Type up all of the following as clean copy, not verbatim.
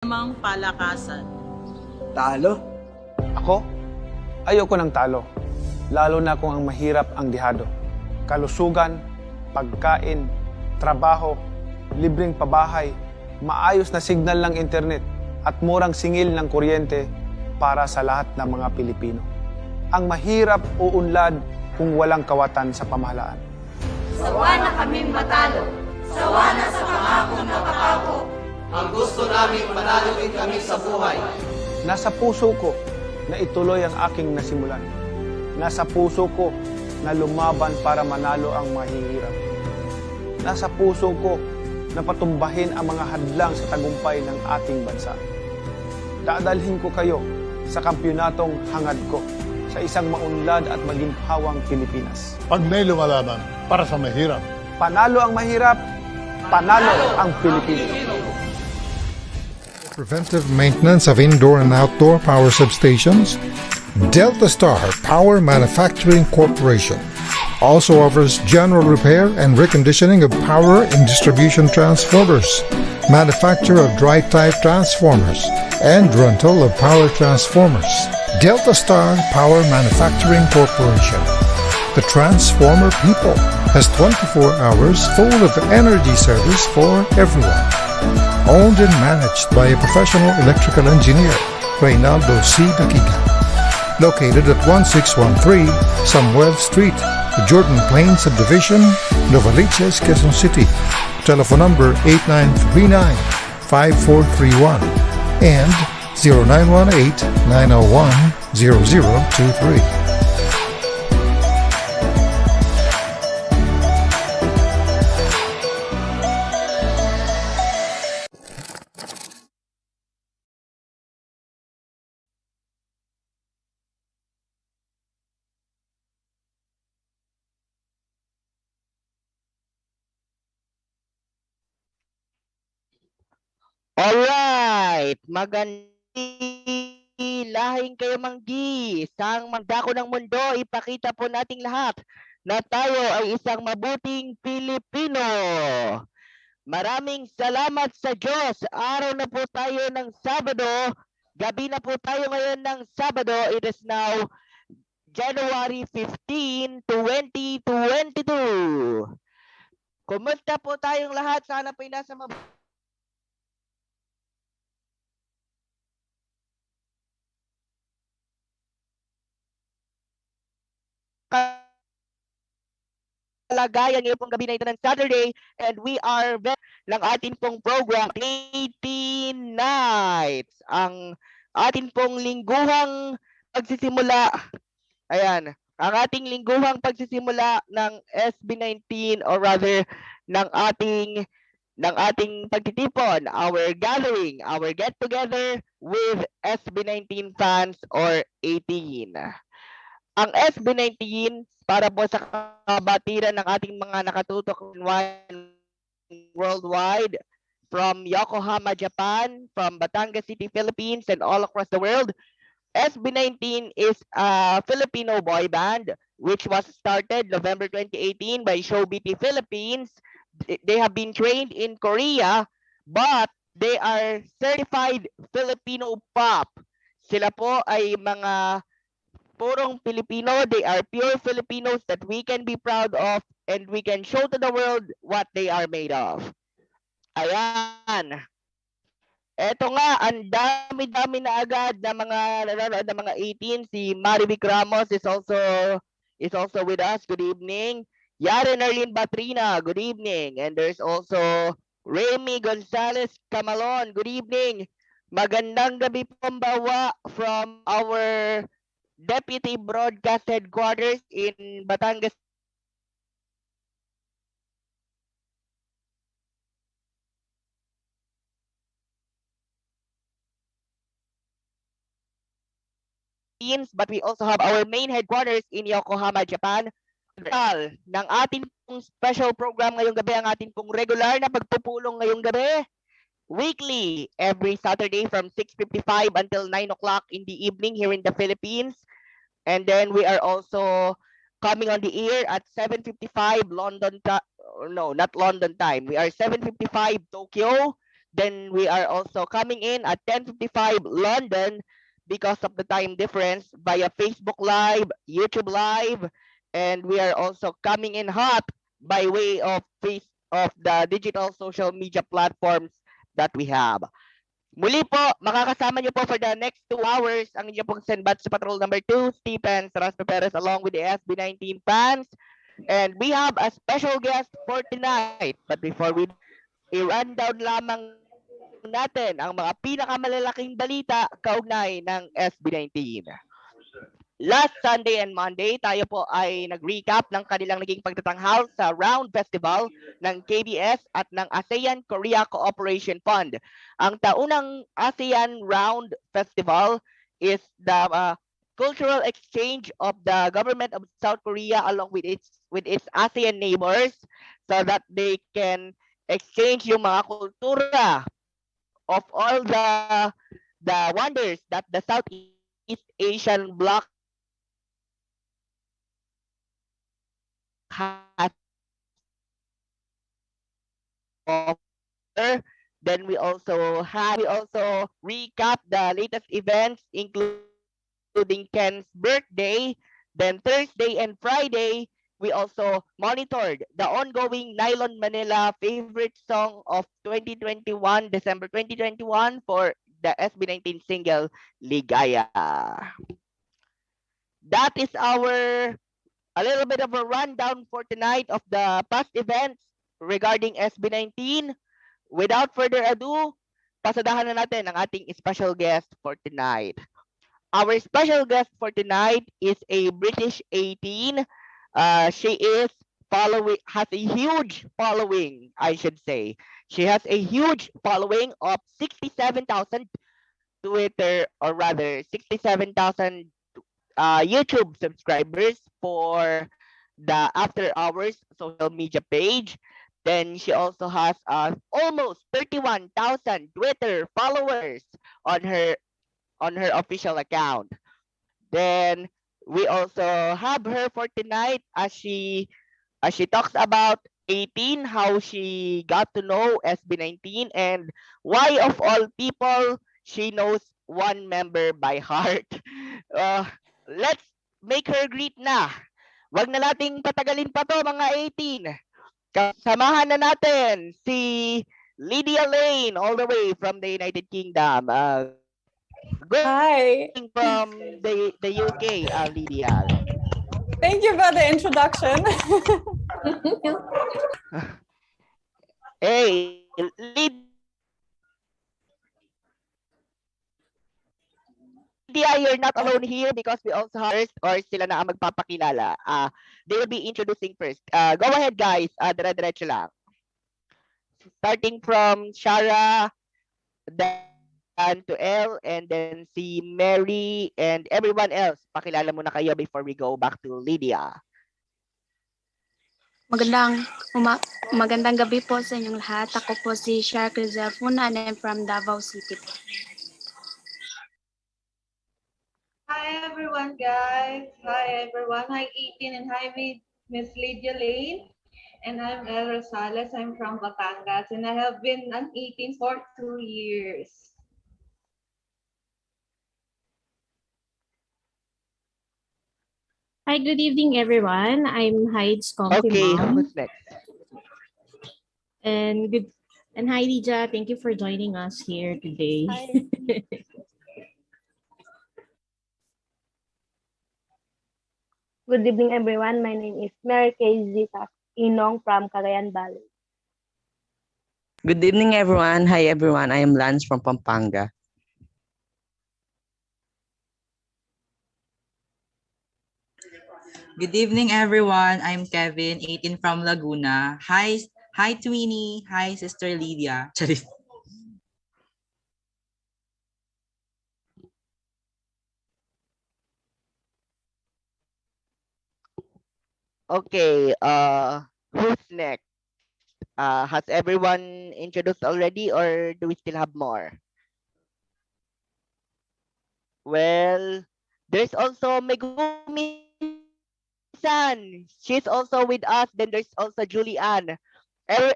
Namang palakasan. Talo? Ako? Ayoko ng talo. Lalo na kung ang mahirap ang dihado. Kalusugan, pagkain, trabaho, libreng pabahay, maayos na signal ng internet at murang singil ng kuryente para sa lahat ng mga Pilipino. Ang mahirap uunlad kung walang kawatan sa pamahalaan. Sawa na kaming matalo. Sawa na sa pangakong napapako. Ang gusto namin manalo din kami sa buhay. Nasa puso ko na ituloy ang aking nasimulan. Nasa puso ko na lumaban para manalo ang mahihirap. Nasa puso ko na patumbahin ang mga hadlang sa tagumpay ng ating bansa. Dadalhin ko kayo sa kampyonatong hangad ko sa isang maunlad at maginhawang Pilipinas. Pag may lumalaban para sa mahirap. Panalo ang mahirap, panalo ang Pilipino. Preventive maintenance of indoor and outdoor power substations. Delta Star Power Manufacturing Corporation also offers general repair and reconditioning of power and distribution transformers, manufacture of dry-type transformers, and rental of power transformers. Delta Star Power Manufacturing Corporation. The Transformer People has 24 hours full of energy service for everyone. Owned and managed by a professional electrical engineer, Reynaldo C. Dakiga. Located at 1613 Samuel Street, Jordan Plains Subdivision, Novaliches, Quezon City. Telephone number 8939-5431 and 0918-901-0023. Alright, magandang lahing kayo manggi. Sang magdako ng mundo, ipakita po nating lahat na tayo ay isang mabuting Pilipino. Maraming salamat sa Diyos. Araw na po tayo ng Sabado. Gabi na po tayo ngayon ng Sabado. It is now January 15, 2022. Kumusta po tayong lahat? Sana po nasa kalagayan ngayon pong gabi na ito ng Saturday, and we are ng ating pong program 18 Nights, ang ating pong lingguhang pagsisimula. Ayan, ang ating lingguhang pagsisimula ng SB19, or rather ng ating pagtitipon, our gathering, our get together with SB19 fans or 18. Ang SB19 para po sa kabatiran ng ating mga nakatutok worldwide, from Yokohama, Japan, from Batangas City, Philippines, and all across the world. SB19 is a Filipino boy band which was started November 2018 by Showbiti Philippines. They have been trained in Korea, but they are certified Filipino pop. Sila po ay mga purong Filipino. They are pure Filipinos that we can be proud of, and we can show to the world what they are made of. Ayan. Eto nga, ang dami-dami na agad na mga nanonood na mga 18. Si Marivic Ramos is also with us. Good evening. Yaren Arlene Batrina, good evening. And there's also Remy Gonzalez Camalon, good evening. Magandang gabi po Bawa from our Deputy Broadcast Headquarters in Batangas. But we also have our main headquarters in Yokohama, Japan. Ng ating pong special program ngayong gabi, ang ating pong regular na pagpupulong ngayong gabi. Weekly, every Saturday from 6:55 until 9 o'clock in the evening here in the Philippines. And then we are also coming on the air at 7:55 London time. No, not London time. We are 7:55 Tokyo, Then we are also coming in at 10:55 London because of the time difference via Facebook Live, YouTube Live, and we are also coming in hot by way of of the digital social media platforms that we have. Muli po, makakasama niyo po for the next 2 hours ang inyo pong Senbat sa Patrol number 2, Stephen Saraspe Perez along with the SB19 fans. And we have a special guest for tonight. But before we i-rundown lamang natin ang mga pinakamalalaking balita kaugnay ng SB19. Last Sunday and Monday, tayo po ay nag-recap ng kanilang naging pagtatanghal sa Round Festival ng KBS at ng ASEAN Korea Cooperation Fund. Ang taunang ASEAN Round Festival is the cultural exchange of the government of South Korea along with its ASEAN neighbors so that they can exchange yung mga kultura of all the wonders that the Southeast Asian bloc has offer. Then we also recap the latest events, including Ken's birthday. Then Thursday and Friday, we also monitored the ongoing Nylon Manila favorite song of 2021, December 2021 for the SB19 single Ligaya. That is a little bit of a rundown for tonight of the past events regarding SB19. Without further ado, pasadahan na natin ang ating special guest for tonight. Our special guest for tonight is a British 18. She has a huge following, I should say. She has a huge following of 67,000 Twitter, or rather 67,000 YouTube subscribers for the After Hours social media page. Then she also has almost 31,000 Twitter followers on her official account. Then we also have her for tonight as she talks about 18, how she got to know SB19, and why of all people she knows one member by heart. Let's make her greet na. Wag na nating patagalin pa to mga 18. Samahan na natin si Lydia Lane all the way from the United Kingdom. Hi. From the UK, Lydia. Thank you for the introduction. Hey, Lydia, you're not alone here because we also have first, or sila na ang magpapakilala. They will be introducing first. Go ahead, guys. Dire-diretso lang. Starting from Shara, Dan to L, and then si Mary and everyone else. Pakilala muna kayo before we go back to Lydia. Magandang gabi po sa inyong lahat. Ako po si Shara Crizafuna and I'm from Davao City. Hi everyone, guys. Hi everyone. Hi 18 and hi Miss Lydia Lane. And I'm El Rosales. I'm from Batangas and I have been an 18 for 2 years. Hi, good evening, everyone. I'm Hyde's Comfy Okay, Mom. who's next? And hi, Lydia. Thank you for joining us here today. Hi. Good evening, everyone. My name is Mary Kay Zita Inong from Cagayan Valley. Good evening, everyone. Hi, everyone. I am Lance from Pampanga. Good evening, everyone. I'm Kevin, 18 from Laguna. Hi, Twinnie. Hi, Sister Lydia. Charis. Okay, who's next? Has everyone introduced already or do we still have more? Well, there's also Megumi-san. She's also with us. Then there's also Julianne.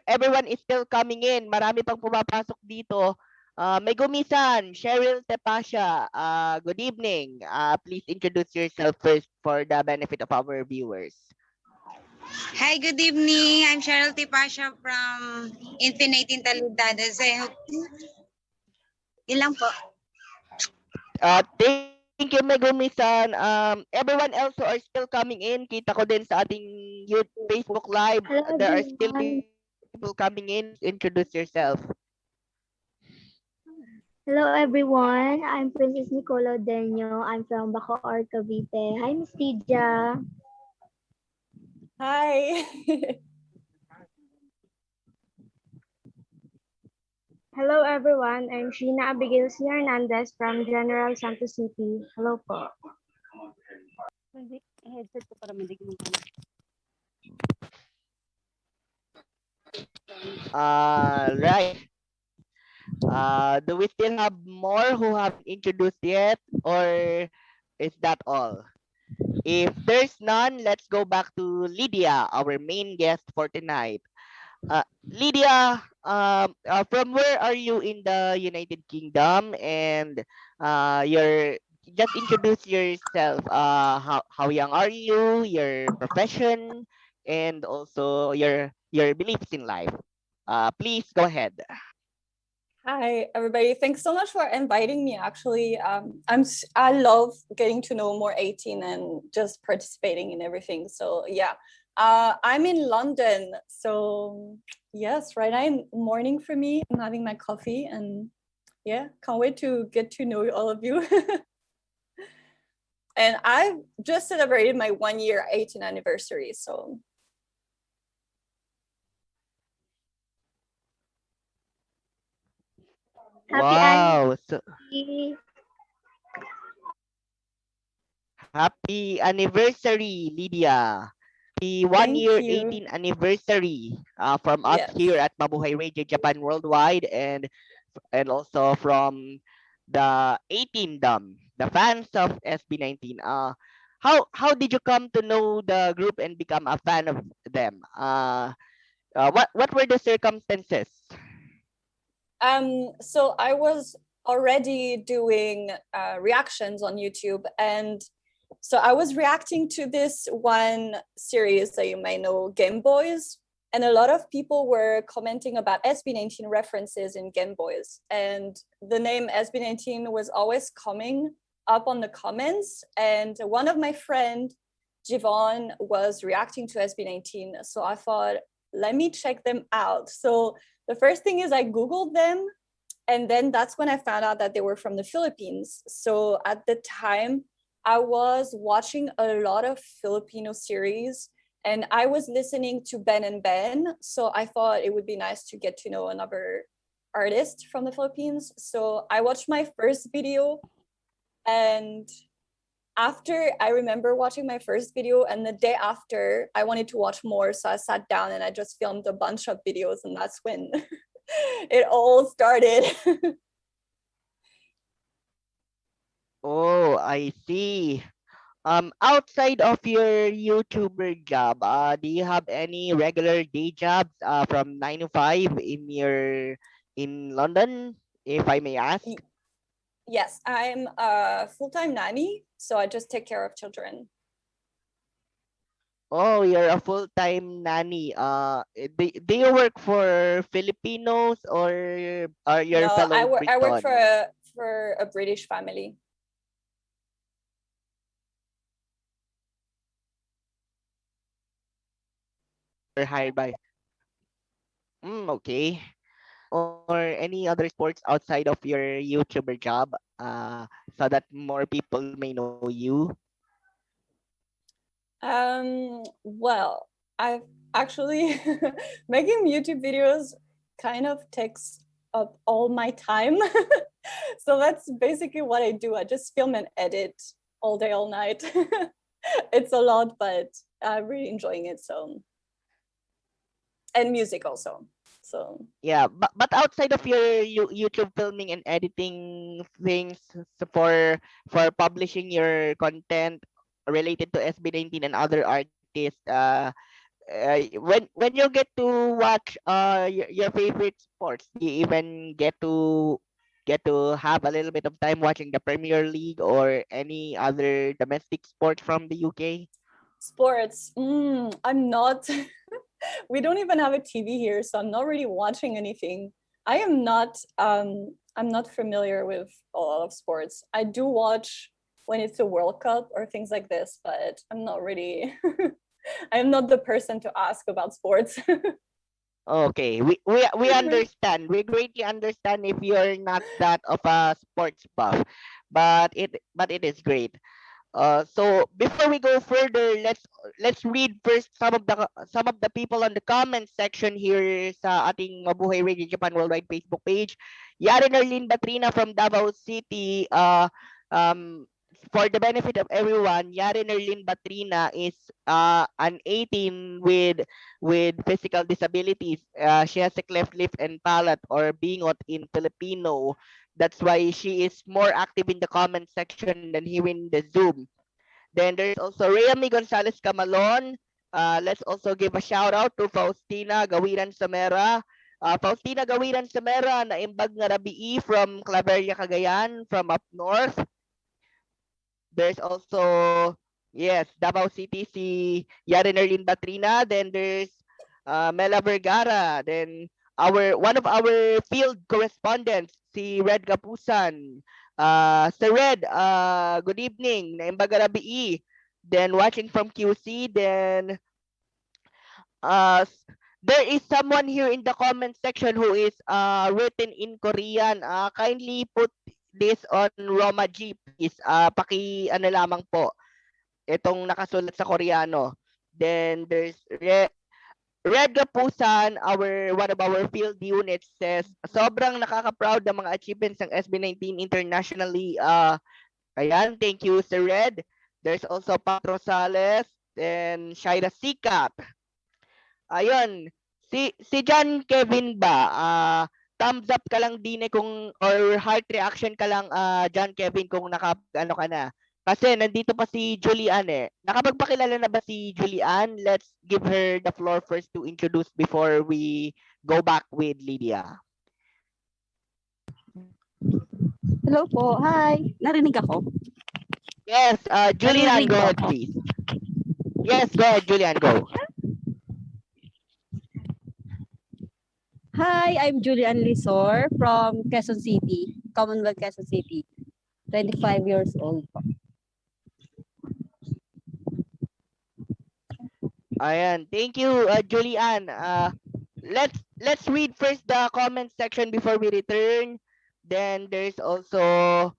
Everyone is still coming in. Marami pang pumapasok dito. May gumisan, Cheryl Tepasha. Good evening. Please introduce yourself first for the benefit of our viewers. Hi, good evening. I'm Cheryl Tipasha from Infinite Intalidades. Yun lang po. Thank you, Megumisan. Everyone else who are still coming in, kita ko din sa ating Facebook Live. Hello, There are still everyone. people coming in. Introduce yourself. Hello, everyone. I'm Princess Nicola Denyo. I'm from Bacoor, Cavite. Hi, Miss Lydia. Hi. Hello, everyone. I'm Sheena Abigail C. Hernandez from General Santos City. Hello po. Right. Do we still have more who have introduced yet, or is that all? If there's none, let's go back to Lydia, our main guest for tonight. Lydia, from where are you in the United Kingdom? And your just introduce yourself. How young are you? Your profession, and also your beliefs in life. Please go ahead. Hi, everybody. Thanks so much for inviting me. Actually, I love getting to know more 18 and just participating in everything. So yeah, I'm in London. So yes, right now morning for me. I'm having my coffee and yeah, can't wait to get to know all of you. And I've just celebrated my 1 year 18 anniversary. So Wow! So Happy happy anniversary, Lydia. The one thank year you. 18 anniversary from us Yes. here at Mabuhay Radio Japan Worldwide, and also from the 18 Dom, the fans of SB19. How did you come to know the group and become a fan of them? What were the circumstances? So I was already doing reactions on YouTube, and so I was reacting to this one series that you may know, Game Boys, and a lot of people were commenting about SB19 references in Game Boys, and the name SB19 was always coming up on the comments. And one of my friend, Jivon, was reacting to SB19, so I thought, let me check them out. So the first thing is I Googled them, and then that's when I found out that they were from the Philippines. So at the time, I was watching a lot of Filipino series, and I was listening to Ben and Ben. So I thought it would be nice to get to know another artist from the Philippines. So I watched my first video, and after I remember watching my first video, and the day after I wanted to watch more, so I sat down and I just filmed a bunch of videos, and that's when it all started. Oh, I see. Outside of your YouTuber job, do you have any regular day jobs from 9 to 5 in London, if I may ask? Yes, I'm a full-time nanny, so I just take care of children. Oh, you're a full-time nanny. Do you work for Filipinos or are your No, fellow I work Britons? for a British family. Or hired by? Okay. Or any other sports outside of your YouTuber job, so that more people may know you? Well, I've actually making YouTube videos kind of takes up all my time. So that's basically what I do. I just film and edit all day, all night. It's a lot, but I'm really enjoying it. So, and music also. So Yeah, but outside of your YouTube filming and editing things, for publishing your content related to SB19 and other artists, when you get to watch your favorite sports, do you even get to have a little bit of time watching the Premier League or any other domestic sport from the UK? Sports. I'm not. We don't even have a TV here, so I'm not really watching anything. I am not. I'm not familiar with a lot of sports. I do watch when it's a World Cup or things like this, but I'm not really. I am not the person to ask about sports. Okay, we understand. We greatly understand if you're not that of a sports buff, but it is great. So before we go further, let's read first some of the people on the comment section here sa ating Mabuhay Radio Japan Worldwide Facebook page. Yari Nerlin Batrina from Davao City. For the benefit of everyone, Yari Nerlin Batrina is an 18 with physical disabilities. She has a cleft lip and palate, or bingot in Filipino. That's why she is more active in the comment section than here in the Zoom. Then there's also Rayami Gonzalez Camalon. Let's also give a shout out to Faustina Gawiran Samera. Faustina Gawiran Samera, naimbag nga rabii from Claveria, Cagayan, from up north. There's also, yes, Davao City, si Yarinerlin Batrina. Then there's Mela Vergara. Then one of our field correspondents, si Red Gapusan. Sir Red, good evening. Naimbaga rabii. Then watching from QC. Then there is someone here in the comment section who is written in Korean. Kindly put this on Roma G, please. Ano lamang po itong nakasulat sa Koreano. Then there's Red Gapusan, one of our field units, says sobrang nakaka-proud ng mga achievements ng SB19 internationally. Ayan, thank you, Sir Red. There's also Pat Rosales and Shaira Sikat. Ayun, si John Kevin ba? Thumbs up ka lang din kung, or heart reaction ka lang, John Kevin, kung ano ka na. Kasi nandito pa si Julian eh. Nakapagpakilala na ba si Julian? Let's give her the floor first to introduce before we go back with Lydia. Hello po. Hi. Narinig ako? Yes, Julian, Narinig go po ahead, ako. please. Yes, go ahead, Julian, go. Hi, I'm Julian Lisor from Quezon City, Commonwealth, Quezon City. 25 years old po. Ayan, thank you, Julian. Let's read first the comment section before we return. Then there's also,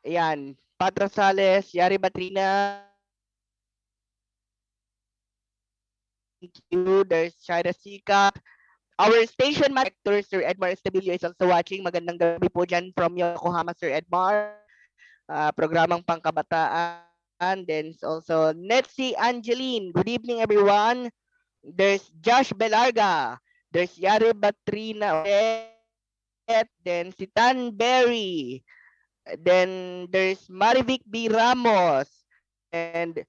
ayan, Pat Rosales, Yari Batrina. Thank you. There's Shaira Sika. Our station director, Sir Edmar Estabilio, is also watching. Magandang gabi po dyan from Yokohama, Sir Edmar. Programang Pangkabataan. Then also Netsi Angeline. Good evening, everyone. There's Josh Belarga. There's Yari Batrina. Then si Tan Berry. Then there's Marivic B. Ramos. And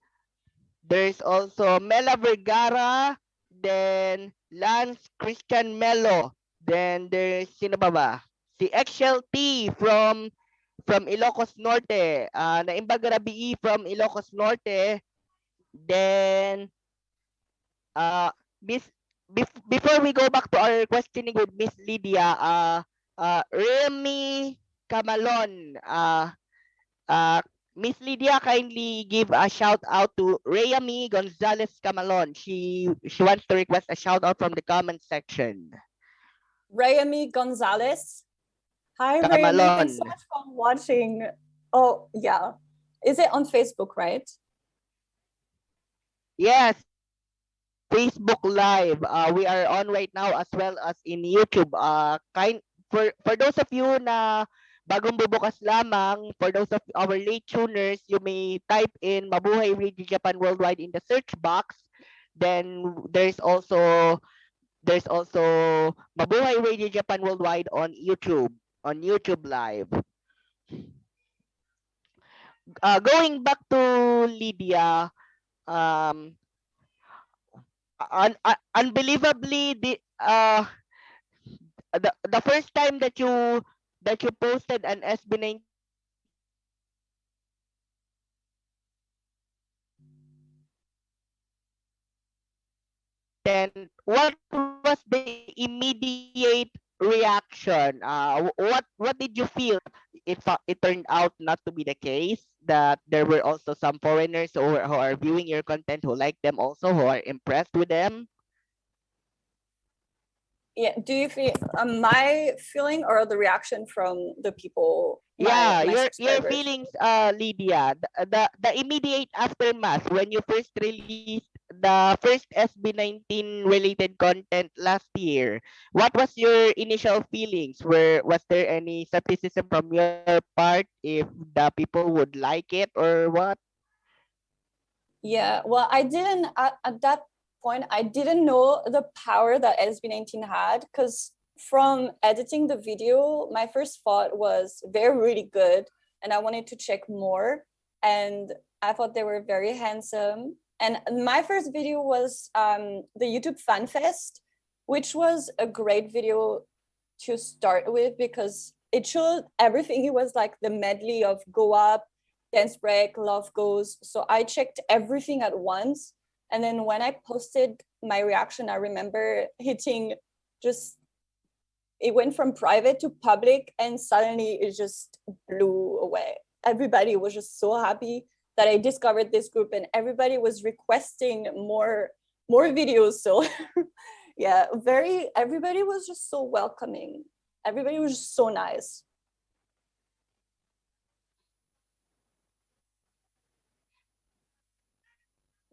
there's also Mela Vergara. Then Lance Christian Melo. Then there's sino ba? Si Excel T from Ilocos Norte. Naimbag rabii from Ilocos Norte. Then before we go back to our questioning with Miss Lydia, Remy Camalon, Miss Lydia, kindly give a shout out to Rayami Gonzalez Camalon. She wants to request a shout out from the comment section. Rayami Gonzalez. Hi, Camalon. Rayami. Thanks so much for watching. Oh, yeah. Is it on Facebook, right? Yes. Facebook Live. We are on right now as well as in YouTube. For those of you na bagong bubukas lamang, for those of our late tuners, you may type in Mabuhay Radio Japan Worldwide in the search box. Then there's also Mabuhay Radio Japan Worldwide on YouTube Live. Going back to Lydia, unbelievably, the first time that you posted an SB19 content, what was the immediate reaction? What did you feel it turned out not to be the case, that there were also some foreigners who are viewing your content who like them also, who are impressed with them? Yeah, do you feel my feeling or the reaction from the people, Yeah, my your subscribers? feelings, Lydia, the immediate aftermath when you first released the first SB19 related content last year. What was your initial feelings? Was there any skepticism from your part if the people would like it or what? Yeah, well, I didn't at that point. I didn't know the power that SB19 had, because from editing the video, my first thought was they're really good, and I wanted to check more. And I thought they were very handsome. And my first video was the YouTube Fan Fest, which was a great video to start with because it showed everything. It was like the medley of Go Up, Dance Break, Love Goes. So I checked everything at once. And then when I posted my reaction, I remember hitting just, it went from private to public, and suddenly it just blew away. Everybody was just so happy that I discovered this group, and everybody was requesting more videos. So yeah, everybody was just so welcoming. Everybody was just so nice.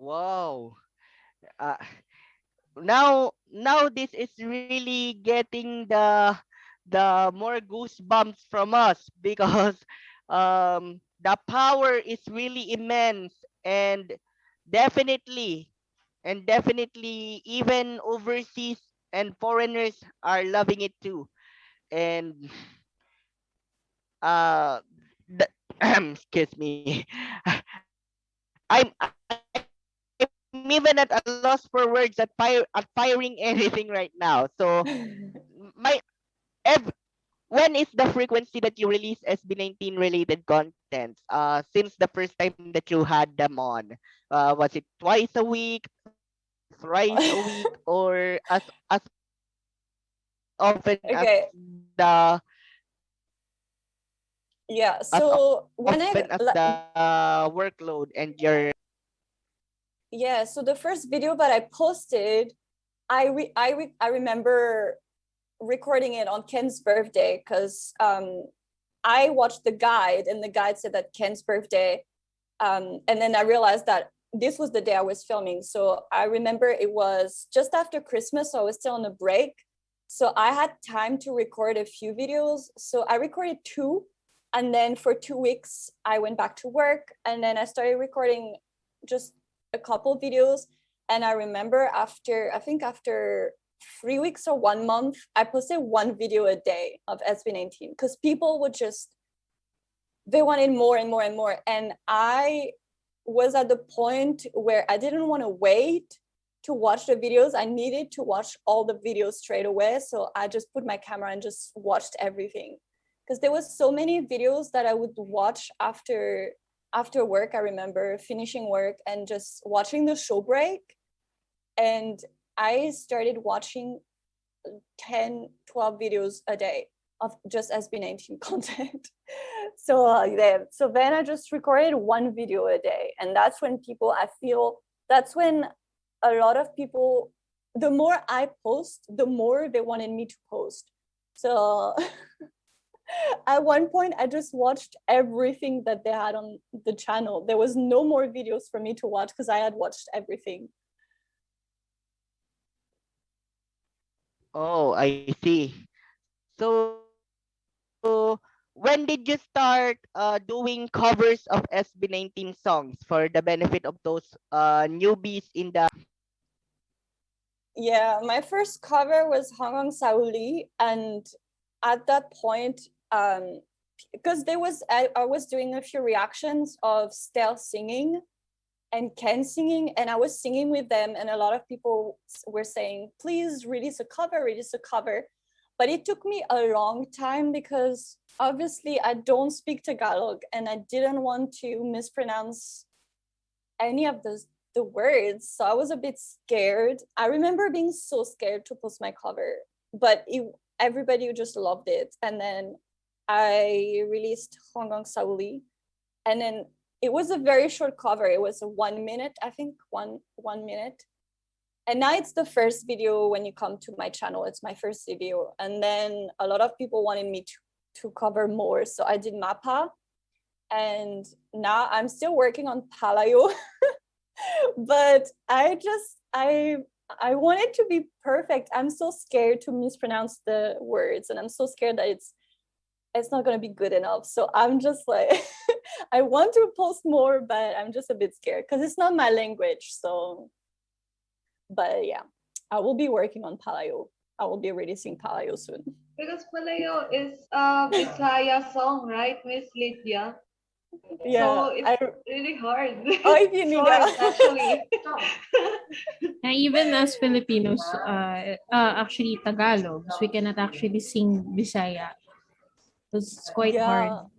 Wow. Uh, now this is really getting the more goosebumps from us, because the power is really immense, and definitely definitely even overseas and foreigners are loving it too. And uh excuse me. I'm even at a loss for words at firing anything right now. So my when is the frequency that you release SB19 related contents since the first time that you had them on? Was it twice a week, thrice a week, or as often as the Okay. Yeah, as often so as the workload and your yeah, so the first video that I posted, I remember recording it on Ken's birthday, because I watched the guide, and the guide said that Ken's birthday, and then I realized that this was the day I was filming. So I remember it was just after Christmas, so I was still on a break. So I had time to record a few videos. So I recorded 2, and then for 2 weeks I went back to work, and then I started recording just a couple videos. And I remember after 3 weeks or 1 month, I posted 1 video a day of SB19, because people would just, they wanted more and more and more. And I was at the point where I didn't want to wait to watch the videos. I needed to watch all the videos straight away. So I just put my camera and just watched everything, because there was so many videos that I would watch after work. I remember finishing work and just watching the show break. And I started watching 10, 12 videos a day of just SB19 content. So then I just recorded 1 video a day. And that's when that's when a lot of people, the more I post, the more they wanted me to post. So at one point, I just watched everything that they had on the channel. There was no more videos for me to watch because I had watched everything. Oh, I see. So when did you start doing covers of SB19 songs for the benefit of those newbies in the? Yeah, my first cover was Hong Kong Sauli, and at that point, because I was doing a few reactions of Stell singing, and Ken singing, and I was singing with them, and a lot of people were saying, please release a cover, release a cover. But it took me a long time because obviously I don't speak Tagalog and I didn't want to mispronounce any of the words. So I was a bit scared. I remember being so scared to post my cover, but everybody just loved it. And then I released Hongkong Sauli, and then it was a very short cover. It was a 1 minute, I think, one minute. And now it's the first video when you come to my channel. It's my first video. And then a lot of people wanted me to cover more. So I did Mapa. And now I'm still working on Palayo. But I want it to be perfect. I'm so scared to mispronounce the words. And I'm so scared that it's not going to be good enough. So I'm just like, I want to post more, but I'm just a bit scared because it's not my language. So, but yeah, I will be working on Palayo. I will be releasing Palayo soon. Because Palayo is a Bisaya song, right, Miss Lydia? Yeah, so it's really hard. Oh, if you knew that. Actually. Even as Filipinos, actually Tagalog, we cannot actually sing Bisaya. It's quite hard.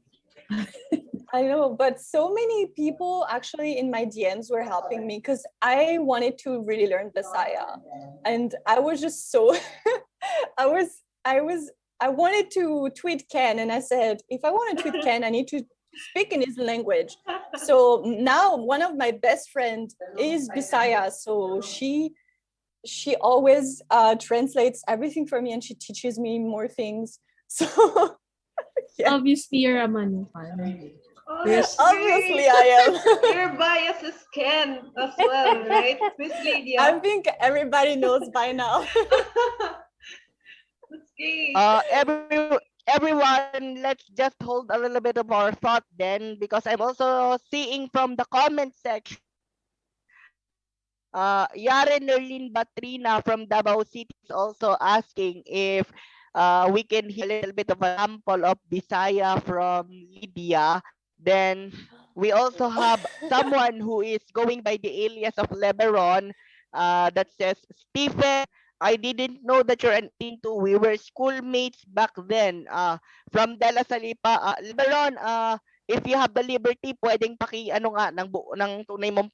I know, but so many people actually in my DMs were helping me because I wanted to really learn Bisaya, and I was just so I wanted to tweet Ken, and I said, if I want to tweet Ken, I need to speak in his language. So now one of my best friends is Bisaya, so she always translates everything for me, and she teaches me more things. So yeah. Obviously, you're a Manukan. Obviously, I am. Your bias is Ken as well, right, Miss Lydia? I think everybody knows by now. That's great. Everyone, let's just hold a little bit of our thought then, because I'm also seeing from the comment section. Yaren Nerlin Batrina from Davao City is also asking if we can hear a little bit of a sample of Bisaya from Lydia. Then we also have someone who is going by the alias of Leberon that says, Stephen, I didn't know that you're an into. We were schoolmates back then. From De La Salipa, Leberon, if you have the liberty, pwedeng ano nga ng tunay mong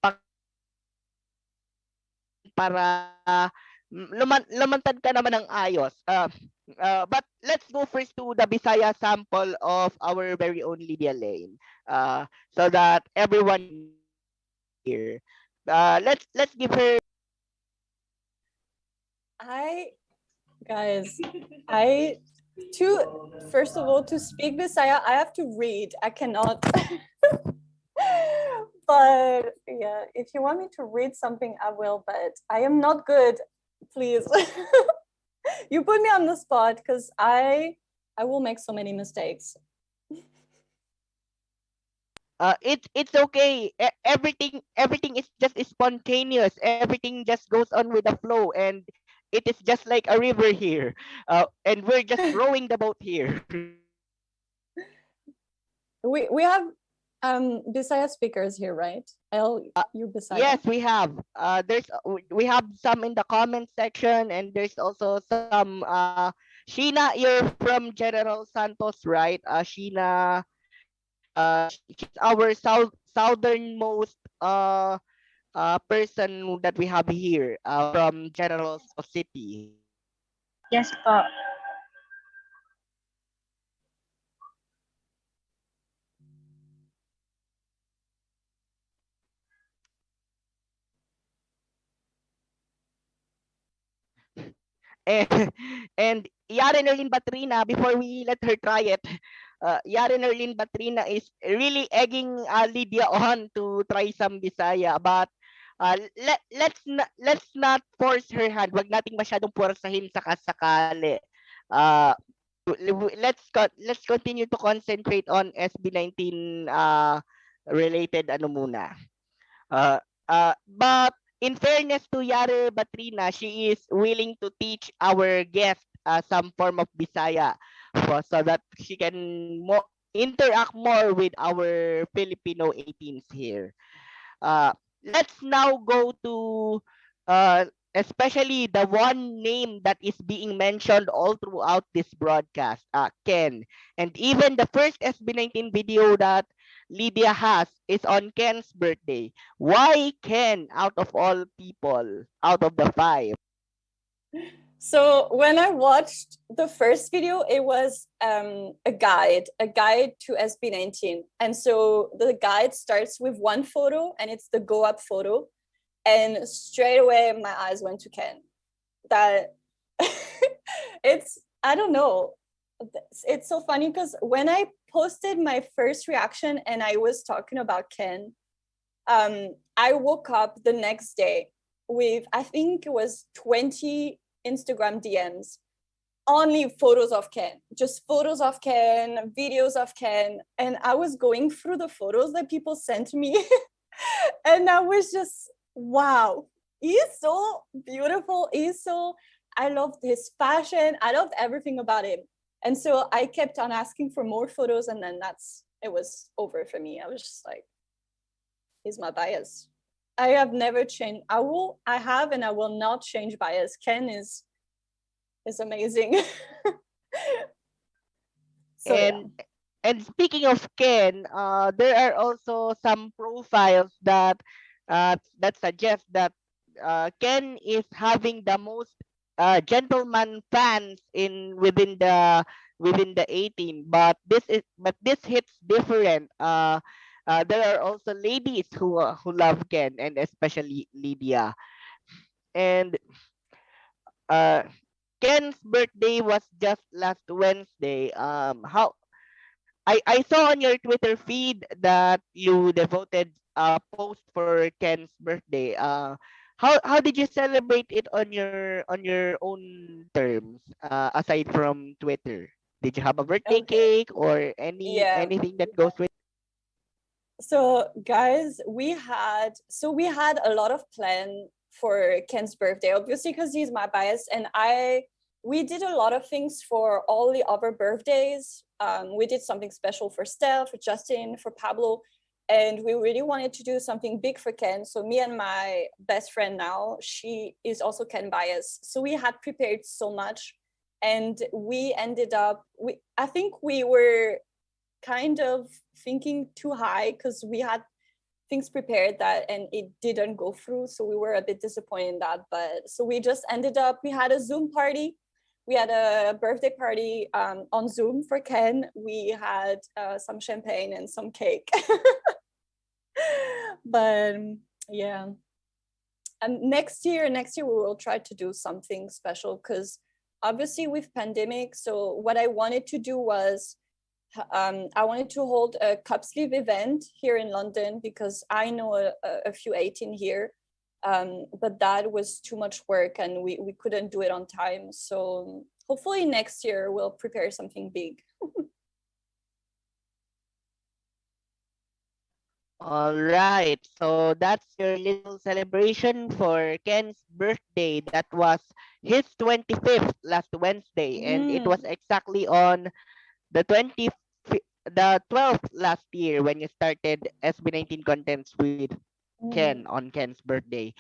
para lumantad ka naman ng ayos. But let's go first to the Bisaya sample of our very own Lydia Lane, so that everyone here. Let's give her. First of all, to speak Bisaya, I have to read. I cannot. But yeah, if you want me to read something, I will, but I am not good. Please. You put me on the spot because I will make so many mistakes. It's okay. Everything is just spontaneous. Everything just goes on with the flow, and it is just like a river here. And we're just rowing the boat here. We have Bisaya speakers here, right? You Bisaya? Yes, we have. We have some in the comment section, and there's also some. Sheena, you're from General Santos, right? Sheena, she's our southernmost person that we have here from General City. Yes, po. And Yaren Erlin Batrina, before we let her try it, Yaren Erlin Batrina is really egging Lydia on to try some Bisaya, but let's not force her hand. Wag nating masyadong porsahin sakali. Let's continue to concentrate on SB19 related ano muna. But in fairness to Yare Batrina, she is willing to teach our guest some form of Bisaya so that she can interact more with our Filipino 18s here. let's now go to especially the one name that is being mentioned all throughout this broadcast, Ken. And even the first SB19 video that Lydia has is on Ken's birthday. Why Ken out of all people, out of the 5? So when I watched the first video, it was a guide to SB19. And so the guide starts with one photo and it's the go up photo. And straight away, my eyes went to Ken. That I don't know. It's so funny because when I posted my first reaction and I was talking about Ken, I woke up the next day with, I think it was 20 Instagram DMs, only photos of Ken, just photos of Ken, videos of Ken. And I was going through the photos that people sent me. And I was just, wow, he's so beautiful. I loved his fashion. I loved everything about him. And so I kept on asking for more photos, and then it was over for me. I was just like, he's my bias. I have never changed. I have, and I will not change bias. Ken is amazing. And speaking of Ken, there are also some profiles that suggest that Ken is having the most gentleman fans within the 18, but this hits different. There are also ladies who love Ken, and especially Lydia. And Ken's birthday was just last Wednesday. I saw on your Twitter feed that you devoted a post for Ken's birthday. How did you celebrate it on your own terms, aside from Twitter? Did you have a birthday cake or anything that goes with? So guys, we had a lot of plan for Ken's birthday, obviously because he's my bias, and we did a lot of things for all the other birthdays. We did something special for Steph, for Justin, for Pablo, and we really wanted to do something big for Ken. So me and my best friend now, she is also Ken bias. So we had prepared so much, and we ended up, I think we were kind of thinking too high because we had things prepared and it didn't go through. So we were a bit disappointed in that. But so we just ended up, we had a Zoom party. We had a birthday party on Zoom for Ken. We had some champagne and some cake. But yeah. And next year we will try to do something special because obviously with pandemic. So what I wanted to do was I wanted to hold a cup sleeve event here in London because I know a few 18 here, but that was too much work and we couldn't do it on time. So hopefully next year we'll prepare something big. All right, so that's your little celebration for Ken's birthday. That was his 25th last Wednesday, and it was exactly on the 12th last year when you started SB19 contents with Ken on Ken's birthday.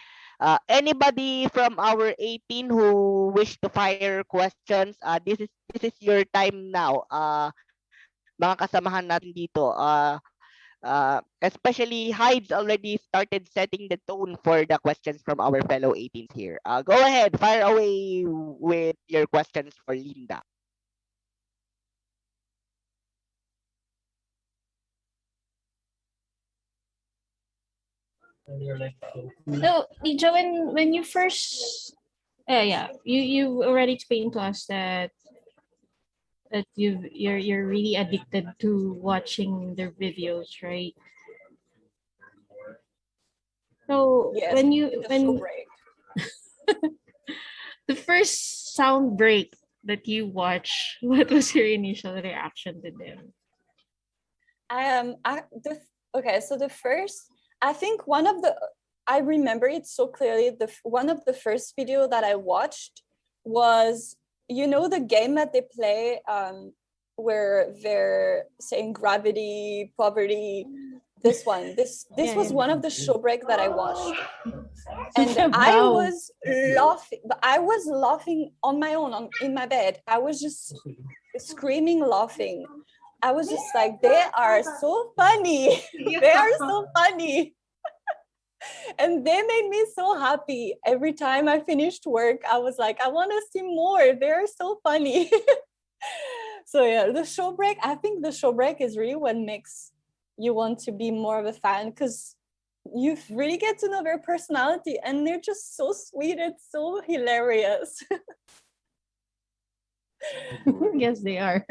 Anybody from our 18 who wish to fire questions, this is your time now. Mga kasamahan natin dito. Especially Hides already started setting the tone for the questions from our fellow 18s here. Go ahead, fire away with your questions for Linda. So, Lydia, when you first, you already explained to us that you're really addicted to watching their videos, right? So yes, when the first sound break that you watch, what was your initial reaction to them? So the first, I think I remember it so clearly. One of the first video that I watched was, you know, the game that they play where they're saying gravity, poverty, This one. This Yeah, was yeah. one of the showbreak that I watched. And Sabaw. I was laughing on my own in my bed. I was just screaming, laughing. I was just like, they are so funny. They are so funny. And they made me so happy. Every time I finished work, I was like, I want to see more. They're so funny. So yeah, the showbreak, I think the showbreak is really what makes you want to be more of a fan, because you really get to know their personality and they're just so sweet and so hilarious. Yes, they are.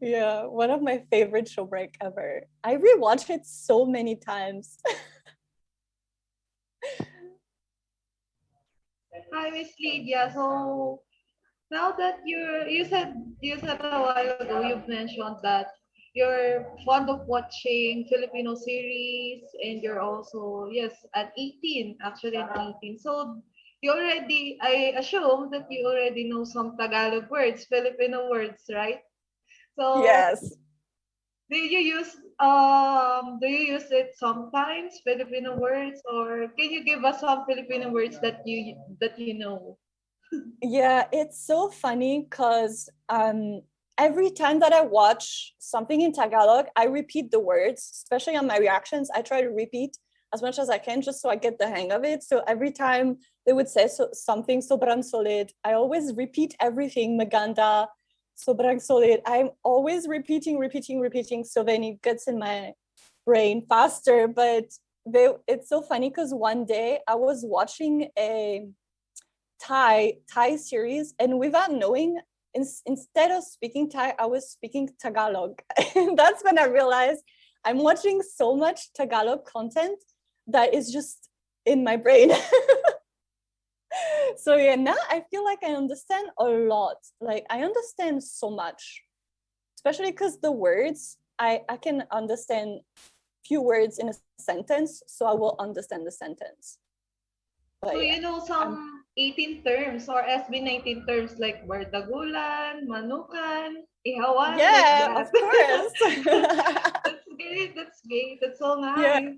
Yeah, one of my favorite showbreak ever. I rewatched it so many times. Hi, Miss Lydia. So now that you said a while ago, you've mentioned that you're fond of watching Filipino series, and you're also, yes, at 18, actually at 18. So I assume that you already know some Tagalog words, Filipino words, right? So Yes. do you use it sometimes, Filipino words, or can you give us some Filipino words that you know? Yeah, it's so funny because every time that I watch something in Tagalog, I repeat the words, especially on my reactions. I try to repeat as much as I can just so I get the hang of it. So every time they would say something sobrang solid, I always repeat everything maganda, sobrang solid. I'm always repeating, so then it gets in my brain faster. But it's so funny because one day I was watching a Thai series, and without knowing, instead of speaking Thai, I was speaking Tagalog. And that's when I realized I'm watching so much Tagalog content that is just in my brain. So yeah, now I feel like I understand a lot. Like I understand so much, especially because the words, I can understand few words in a sentence, so I will understand the sentence. But So yeah, you know some 18 terms or SB19 terms like bardagulan, manukan, ihawan, like yeah, that. of course. That's great. That's great. That's so Yeah. nice.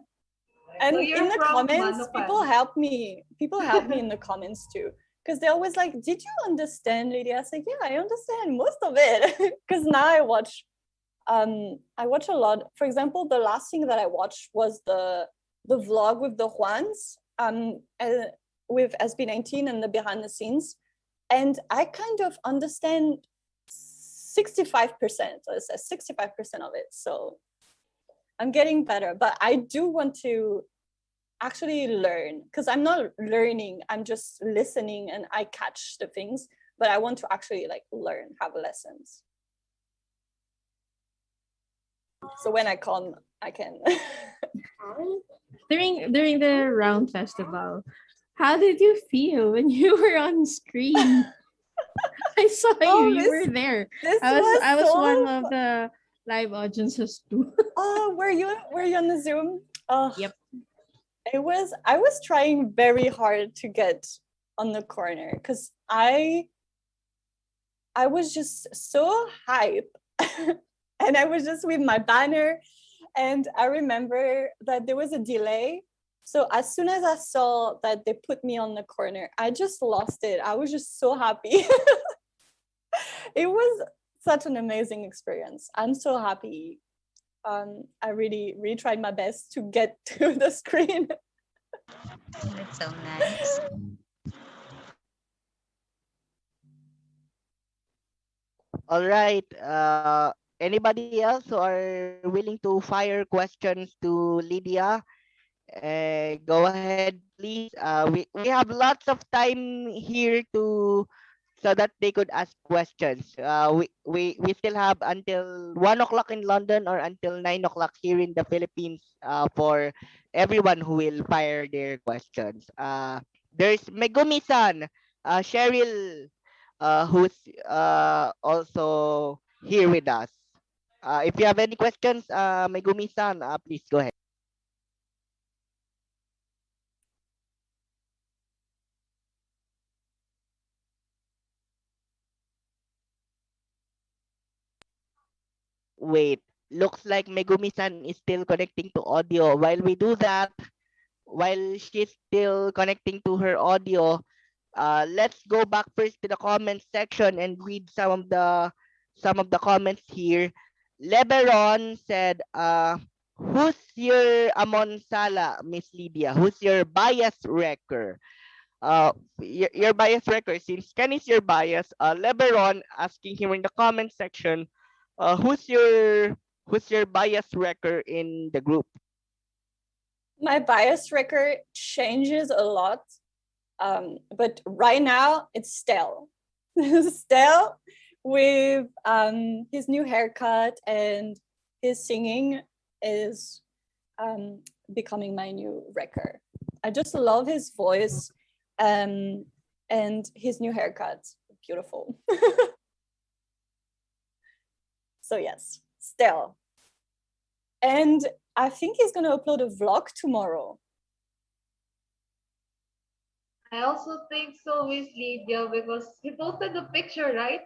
And So in you're the from comments, people Manukan. help me. People help me in the comments too. Because they're always like, did you understand, Lydia? I say, yeah, I understand most of it. Because now I watch a lot. For example, the last thing that I watched was the vlog with the Juans, with SB19 and the behind the scenes. And I kind of understand 65%, let's say 65% of it. So I'm getting better, but I do want to actually learn, because I'm not learning, I'm just listening and I catch the things, but I want to actually like learn, have lessons. So when I come, I can. During the round festival, how did you feel when you were on screen? I saw you were there. This I was so one of the live audiences too. Oh, were you on the Zoom? Oh, yep. I was trying very hard to get on the corner because I was just so hype. And I was just with my banner, and I remember that there was a delay. So as soon as I saw that they put me on the corner, I just lost it. I was just so happy. It was such an amazing experience. I'm so happy. I really, really tried my best to get to the screen. That's so nice. All right. Anybody else who are willing to fire questions to Lydia? Go ahead, please. We have lots of time here to so that they could ask questions. We still have until 1 o'clock in London or until 9 o'clock here in the Philippines for everyone who will fire their questions. There's Megumi-san, Cheryl, who's also here with us. If you have any questions, Megumi-san, please go ahead. Wait, looks like Megumi-san is still connecting to audio. While we do that, while she's still connecting to her audio, let's go back first to the comment section and read some of the comments here. Leberon said, who's your Amon Sala, Miss Lydia? Who's your bias wrecker? Your bias wrecker, since Ken is your bias, Leberon asking here in the comment section, who's your bias wrecker in the group? My bias record changes a lot, but right now it's Stel. Stel with his new haircut and his singing is becoming my new wrecker. I just love his voice and his new haircut. Beautiful. So yes, Stel. And I think he's going to upload a vlog tomorrow. I also think so, Miss Lydia, because he posted the picture, right?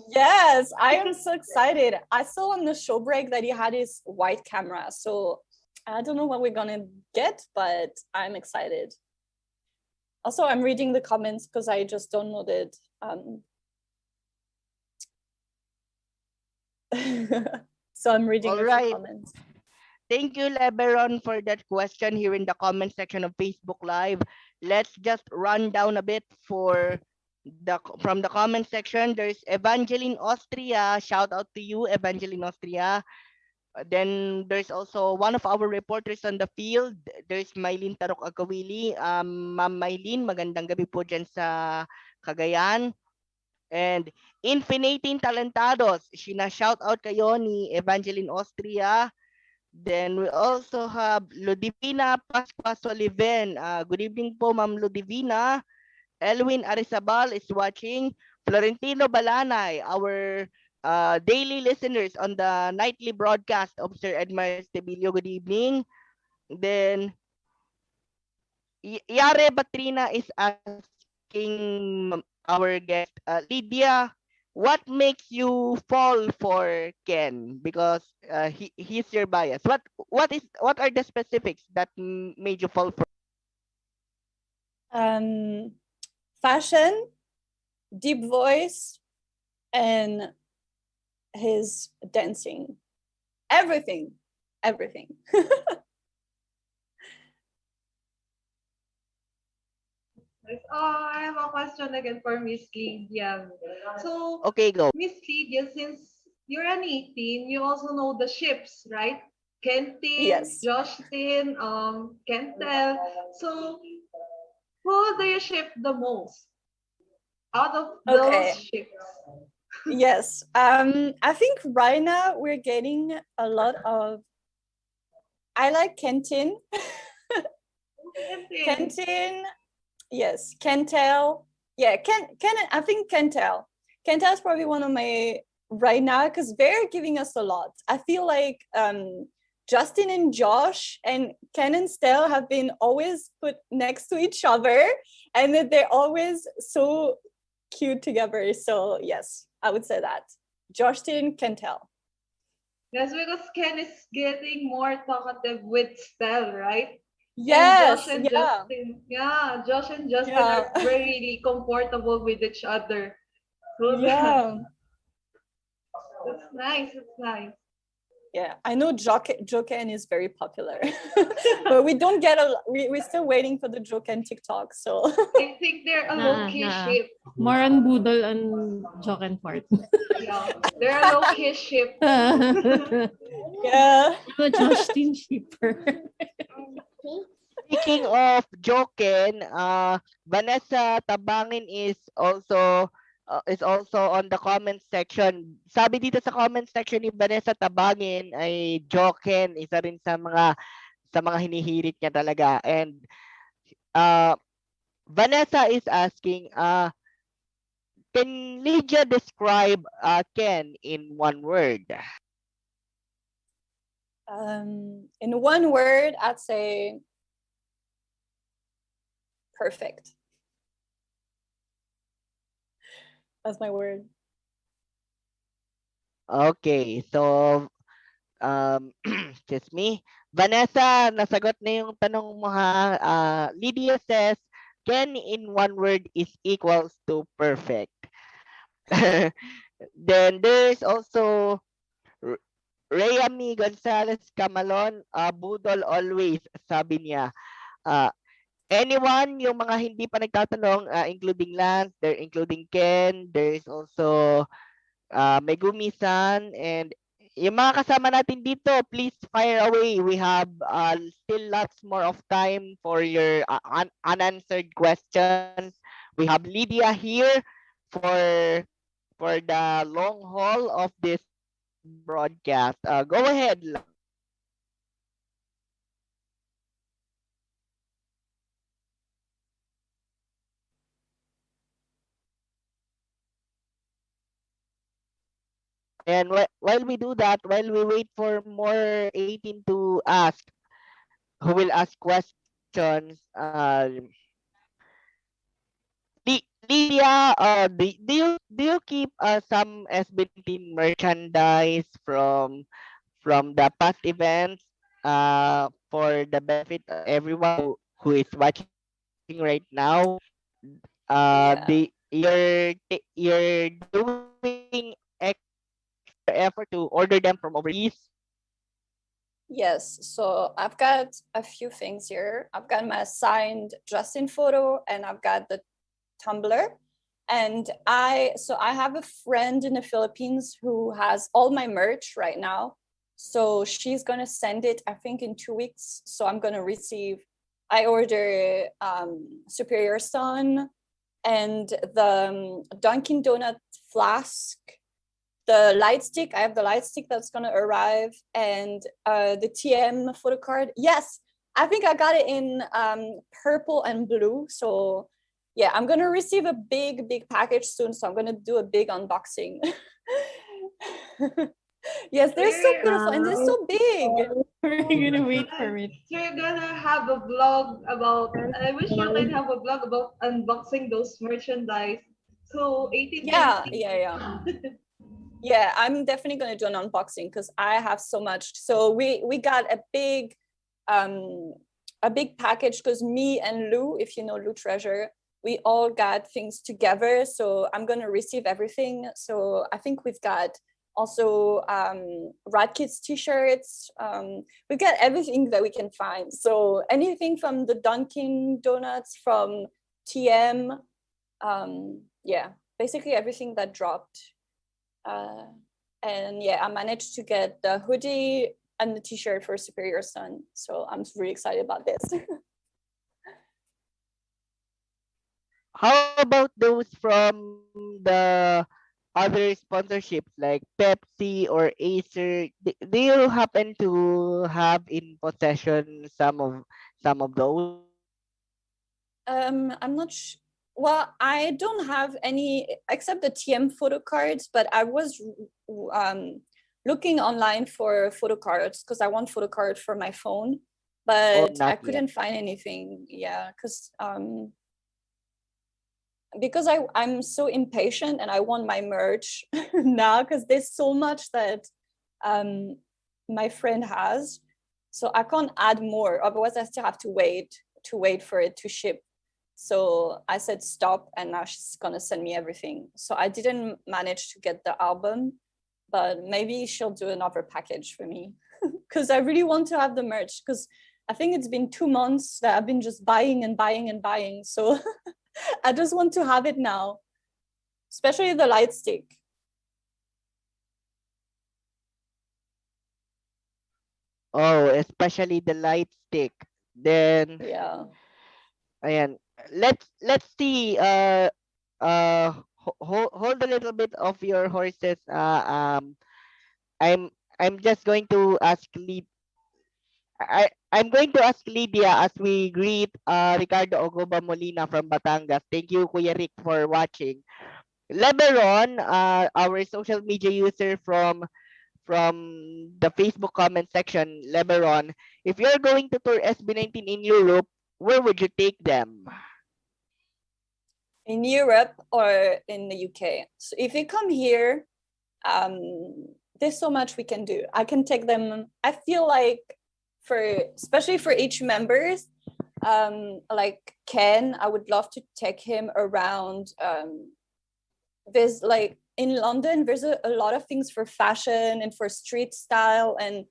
Yes, I am so excited. I saw on the show break that he had his white camera. So I don't know what we're going to get, but I'm excited. Also, I'm reading the comments because I just downloaded. So I'm reading the comments. Thank you, Leberon, for that question here in the comment section of Facebook Live. Let's just run down a bit from the comment section. There's Evangeline Austria. Shout out to you, Evangeline Austria. Then there's also one of our reporters on the field. There's Mylene Tarok Agawili. Ma'am Mylene, magandang gabi po dyan sa Cagayan. And Infiniting Talentados. Shout out kayo ni Evangeline Austria. Then we also have Ludivina Pascua Soliven. Good evening po, Ma'am Ludivina. Elwin Arizabal is watching. Florentino Balanay, our daily listeners on the nightly broadcast of Sir Edmar Estebillo. Good evening. Then Yare Batrina is asking our guest, Lydia, what makes you fall for Ken? Because he's your bias. What are the specifics that made you fall for? Fashion, deep voice, and his dancing. Everything. I have a question again for Miss Lydia. So, okay, go. Miss Lydia, since you're an 18, you also know the ships, right? Kentin, yes. Justin, Kentel. So, who do you ship the most out of those ships? Yes. I think right now we're getting a lot of. I like Kentin. Kentin. Yes, Kentel. Yeah, I think Kentel. Kentel is probably one of my right now because they're giving us a lot. I feel like Justin and Josh and Ken and Stel have been always put next to each other, and that they're always so cute together. So yes, I would say that Justin, Kentel. Yes, because Ken is getting more talkative with Stel, right? Yes, and Josh and Justin. Josh and Justin are really comfortable with each other. So yeah. It's nice. It's nice. Yeah, I know Joken is very popular, but we don't get we're still waiting for the Joken TikTok. So I think they're a low-key ship. More on Boodle and Joken part. Yeah, they're a low-key ship. Yeah. Justin shipper. Speaking of Joken, Vanessa Tabangin is also on the comment section. Sabi dito sa comment section ni Vanessa Tabangin ay Joken, isa rin sa mga hinihirit niya talaga. And Vanessa is asking, can Lydia describe Ken in one word? In one word, I'd say perfect. That's my word. Okay, so Excuse me. Vanessa, nasagot na yung tanong mo ha. Lydia says, can in one word is equals to perfect. Then there's also Rayami Gonzalez Camalon, budol always, sabi niya. Anyone, yung mga hindi pa nagtatanong, including Lance, they're including Ken, there's also Megumi-san, and yung mga kasama natin dito, please fire away. We have still lots more of time for your unanswered questions. We have Lydia here for the long haul of this broadcast. Go ahead. And while we do that, while we wait for more 18 to ask, who will ask questions, Lydia, do you keep some SB19 merchandise from the past events for the benefit of everyone who is watching right now? You're doing extra effort to order them from overseas. Yes, so I've got a few things here. I've got my signed Justin photo, and I've got the Tumblr. And I have a friend in the Philippines who has all my merch right now. So she's gonna send it, I think, in 2 weeks. So I'm gonna receive. I order Superior Sun and the Dunkin' Donut flask, the light stick. I have the light stick that's gonna arrive, and the TM photo card. Yes, I think I got it in purple and blue. So yeah, I'm gonna receive a big package soon. So I'm gonna do a big unboxing. Yes, they're so beautiful and they're so big. We're gonna wait for it. So you're gonna have a vlog about. I wish you can have a vlog about unboxing those merchandise. So 18. Yeah. Yeah, I'm definitely gonna do an unboxing because I have so much. So we got a big package because me and Lou, if you know Lou Treasure, we all got things together. So I'm gonna receive everything. So I think we've got also Rad Kids t-shirts. We've got everything that we can find. So anything from the Dunkin' Donuts, from TM, yeah, basically everything that dropped. And yeah, I managed to get the hoodie and the t-shirt for Superior Sun. So I'm really excited about this. How about those from the other sponsorships like Pepsi or Acer? Do you happen to have in possession some of those? I'm not sure. Well, I don't have any except the TM photo cards, but I was looking online for photo cards because I want photo cards for my phone, but I couldn't find anything. Yeah, because I'm so impatient and I want my merch now because there's so much that my friend has, so I can't add more. Otherwise, I still have to wait for it to ship. So I said stop, and now she's gonna send me everything. So I didn't manage to get the album, but maybe she'll do another package for me because I really want to have the merch because I think it's been 2 months that I've been just buying and buying and buying. So I just want to have it now, especially the light stick. Oh, especially the light stick. Then yeah. Ayan. Let's see. Hold a little bit of your horses. I'm just going to ask I'm going to ask Lydia as we greet Ricardo Ogoba Molina from Batangas. Thank you, Kuya Rick, for watching. Leberon, our social media user from the Facebook comment section, Leberon, if you're going to tour SB19 in Europe, where would you take them? In Europe or in the UK? So if you come here, there's so much we can do. I can take them. I feel like especially for each members, like Ken, I would love to take him around. There's like in London, there's a lot of things for fashion and for street style, and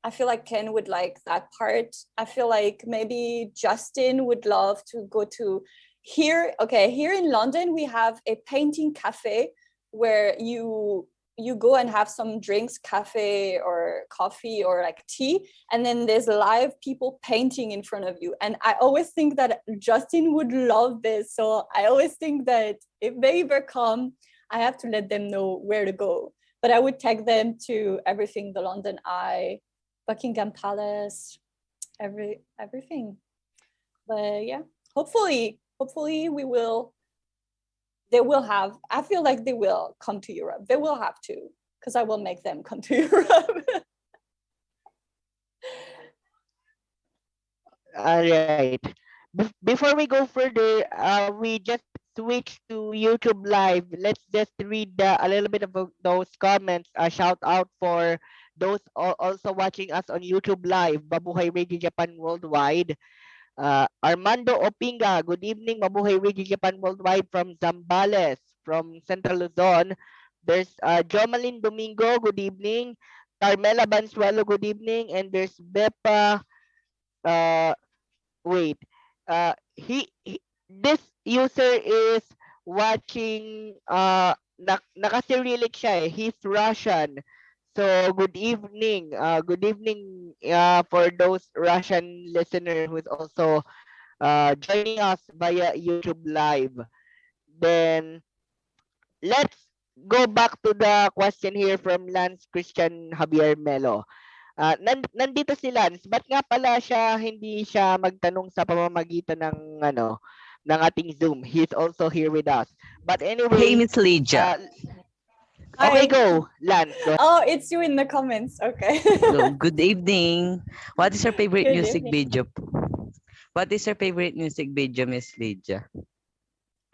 I feel like Ken would like that part. I feel like maybe Justin would love to go to here. Okay, here in London, we have a painting cafe where you go and have some drinks, cafe or coffee or like tea, and then there's live people painting in front of you. And I always think that Justin would love this. So I always think that if they ever come, I have to let them know where to go. But I would take them to everything, the London Eye, Buckingham Palace, everything. But yeah, hopefully they will have, I feel like they will come to Europe. They will have to, because I will make them come to Europe. All right. Before we go further, we just switch to YouTube Live. Let's just read a little bit of those comments. A shout out for those also watching us on YouTube Live, Mabuhay Radio Japan Worldwide. Armando Opinga, good evening, Mabuhay Radio Japan Worldwide from Zambales, from Central Luzon. There's Jomalyn Domingo, good evening. Carmela Bansuelo, good evening. And there's Bepa, wait, this user is watching, naka-Cyrillic siya eh. He's Russian. So good evening. Good evening for those Russian listeners who is also joining us via YouTube Live. Then let's go back to the question here from Lance Christian Javier Melo. Nandito si Lance, ba't nga pala hindi siya magtanong sa pamamagitan ng ng ating Zoom? He's also here with us. But anyway, Hey, Miss Lydia. Okay, go, Lance. Go. Oh, it's you in the comments. Okay. Good evening. What is your favorite Good music evening. video? What is your favorite music video, Miss Lydia?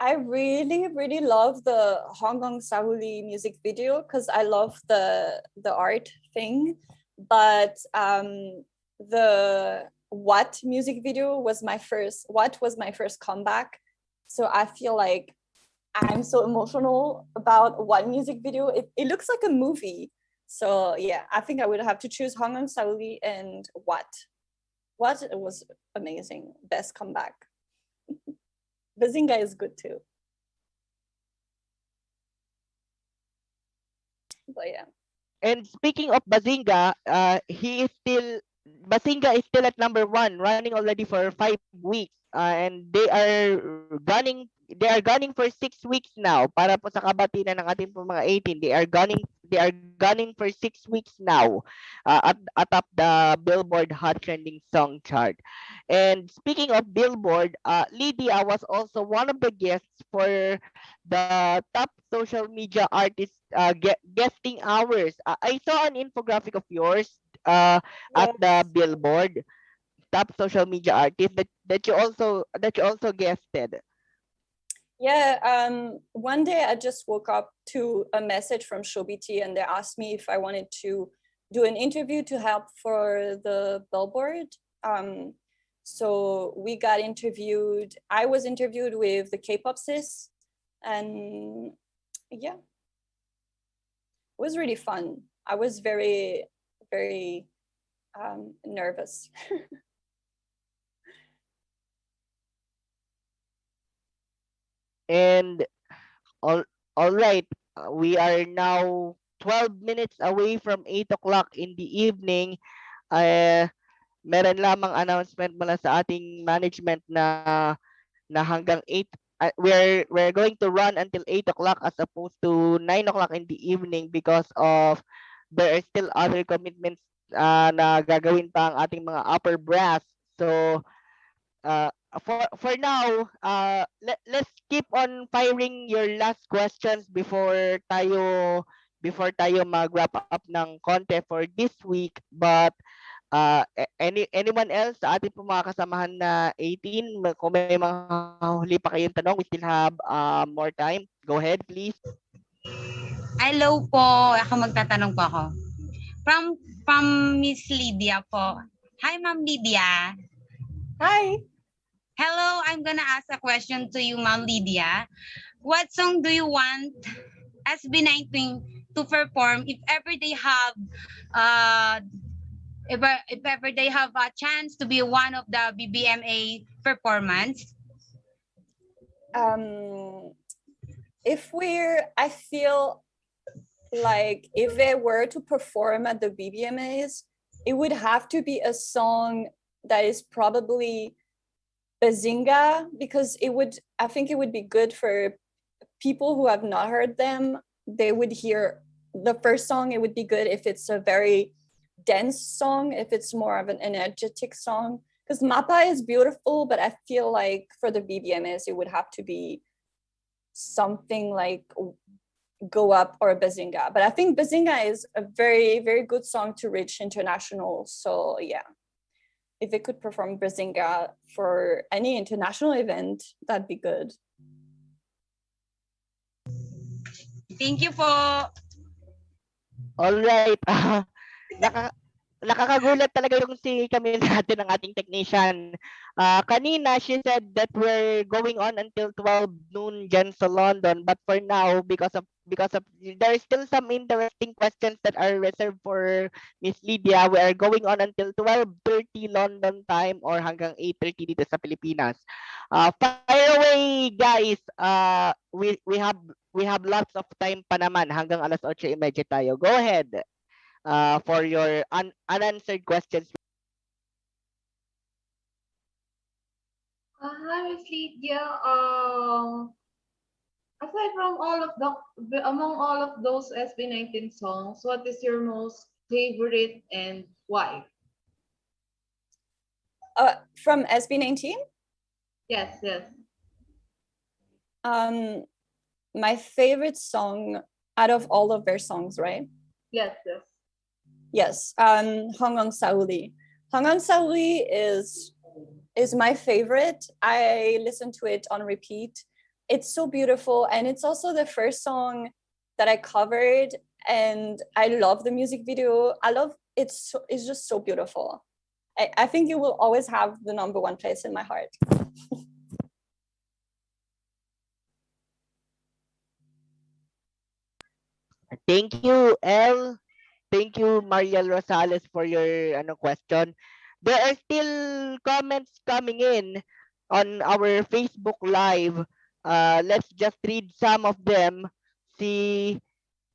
I really love the Hong Kong Sauli music video because I love the art thing. But the What music video was my first comeback. So I feel like I'm so emotional about What music video. It looks like a movie. So yeah, I think I would have to choose Hong Kong Sauli and What. What was amazing. Best comeback. Bazinga is good too. But yeah. And speaking of Bazinga, Bazinga is still at number 1, running already for 5 weeks. And they are gunning for 6 weeks now para po sa kabatinan ng ating po mga 18. They are gunning for 6 weeks now atop the Billboard Hot Trending Song chart. And speaking of Billboard, Lydia was also one of the guests for the top social media artists guesting hours. I saw an infographic of yours at the Billboard top social media artist that you also guested. Yeah, one day I just woke up to a message from Shobiti and they asked me if I wanted to do an interview to help for the Billboard. So we got interviewed. I was interviewed with the K-pop sis, and yeah, it was really fun. I was very nervous. And all right, we are now 12 minutes away from 8 o'clock in the evening. Meron lamang announcement mula sa ating management na hanggang 8, we're going to run until 8 o'clock as opposed to 9 o'clock in the evening because of there are still other commitments na gagawin pa ang ating mga upper brass. So for now, let's keep on firing your last questions before tayo mag-wrap up ng konti for this week. But anyone else sa ating po mga kasamahan na 18, kung may mga huli pa kayong tanong, we still have more time. Go ahead, please. Hello po. Ako magtatanong po ako. From Miss Lydia po. Hi, Ma'am Lydia. Hi. Hello, I'm gonna ask a question to you, Ma'am Lydia. What song do you want SB19 to perform if ever they have if ever they have a chance to be one of the BBMA performance? I feel like if they were to perform at the BBMAs, it would have to be a song that is probably Bazinga, because I think it would be good for people who have not heard them. They would hear the first song. It would be good if it's a very dense song, if it's more of an energetic song, because Mapa is beautiful, but I feel like for the BBMS, it would have to be something like Go Up or Bazinga. But I think Bazinga is a very, very good song to reach international. So yeah, if it could perform Bazinga for any international event, that'd be good. Thank you po. All right. Nakakagulat talaga yung si Camille natin ng ating technician. Kanina, she said that we're going on until 12 noon dyan sa London. But for now, because of there are still some interesting questions that are reserved for Miss Lydia, we are going on until 12:30 London time or hanggang 8:30 dito sa Pilipinas. Fire away, guys. We have lots of time pa naman hanggang alas 8:30 tayo. Go ahead. For your unanswered questions. Hi, Miss Lydia. Aside from among all of those SB19 songs, what is your most favorite and why? From SB19? Yes. My favorite song out of all of their songs, right? Yes. Hangang Sauli. Hangang Sauli is my favorite. I listen to it on repeat. It's so beautiful, and it's also the first song that I covered, and I love the music video. It's just so beautiful. I think it will always have the #1 place in my heart. Thank you, Elle. Thank you, Mariel Rosales, for your question. There are still comments coming in on our Facebook Live. Let's just read some of them. Si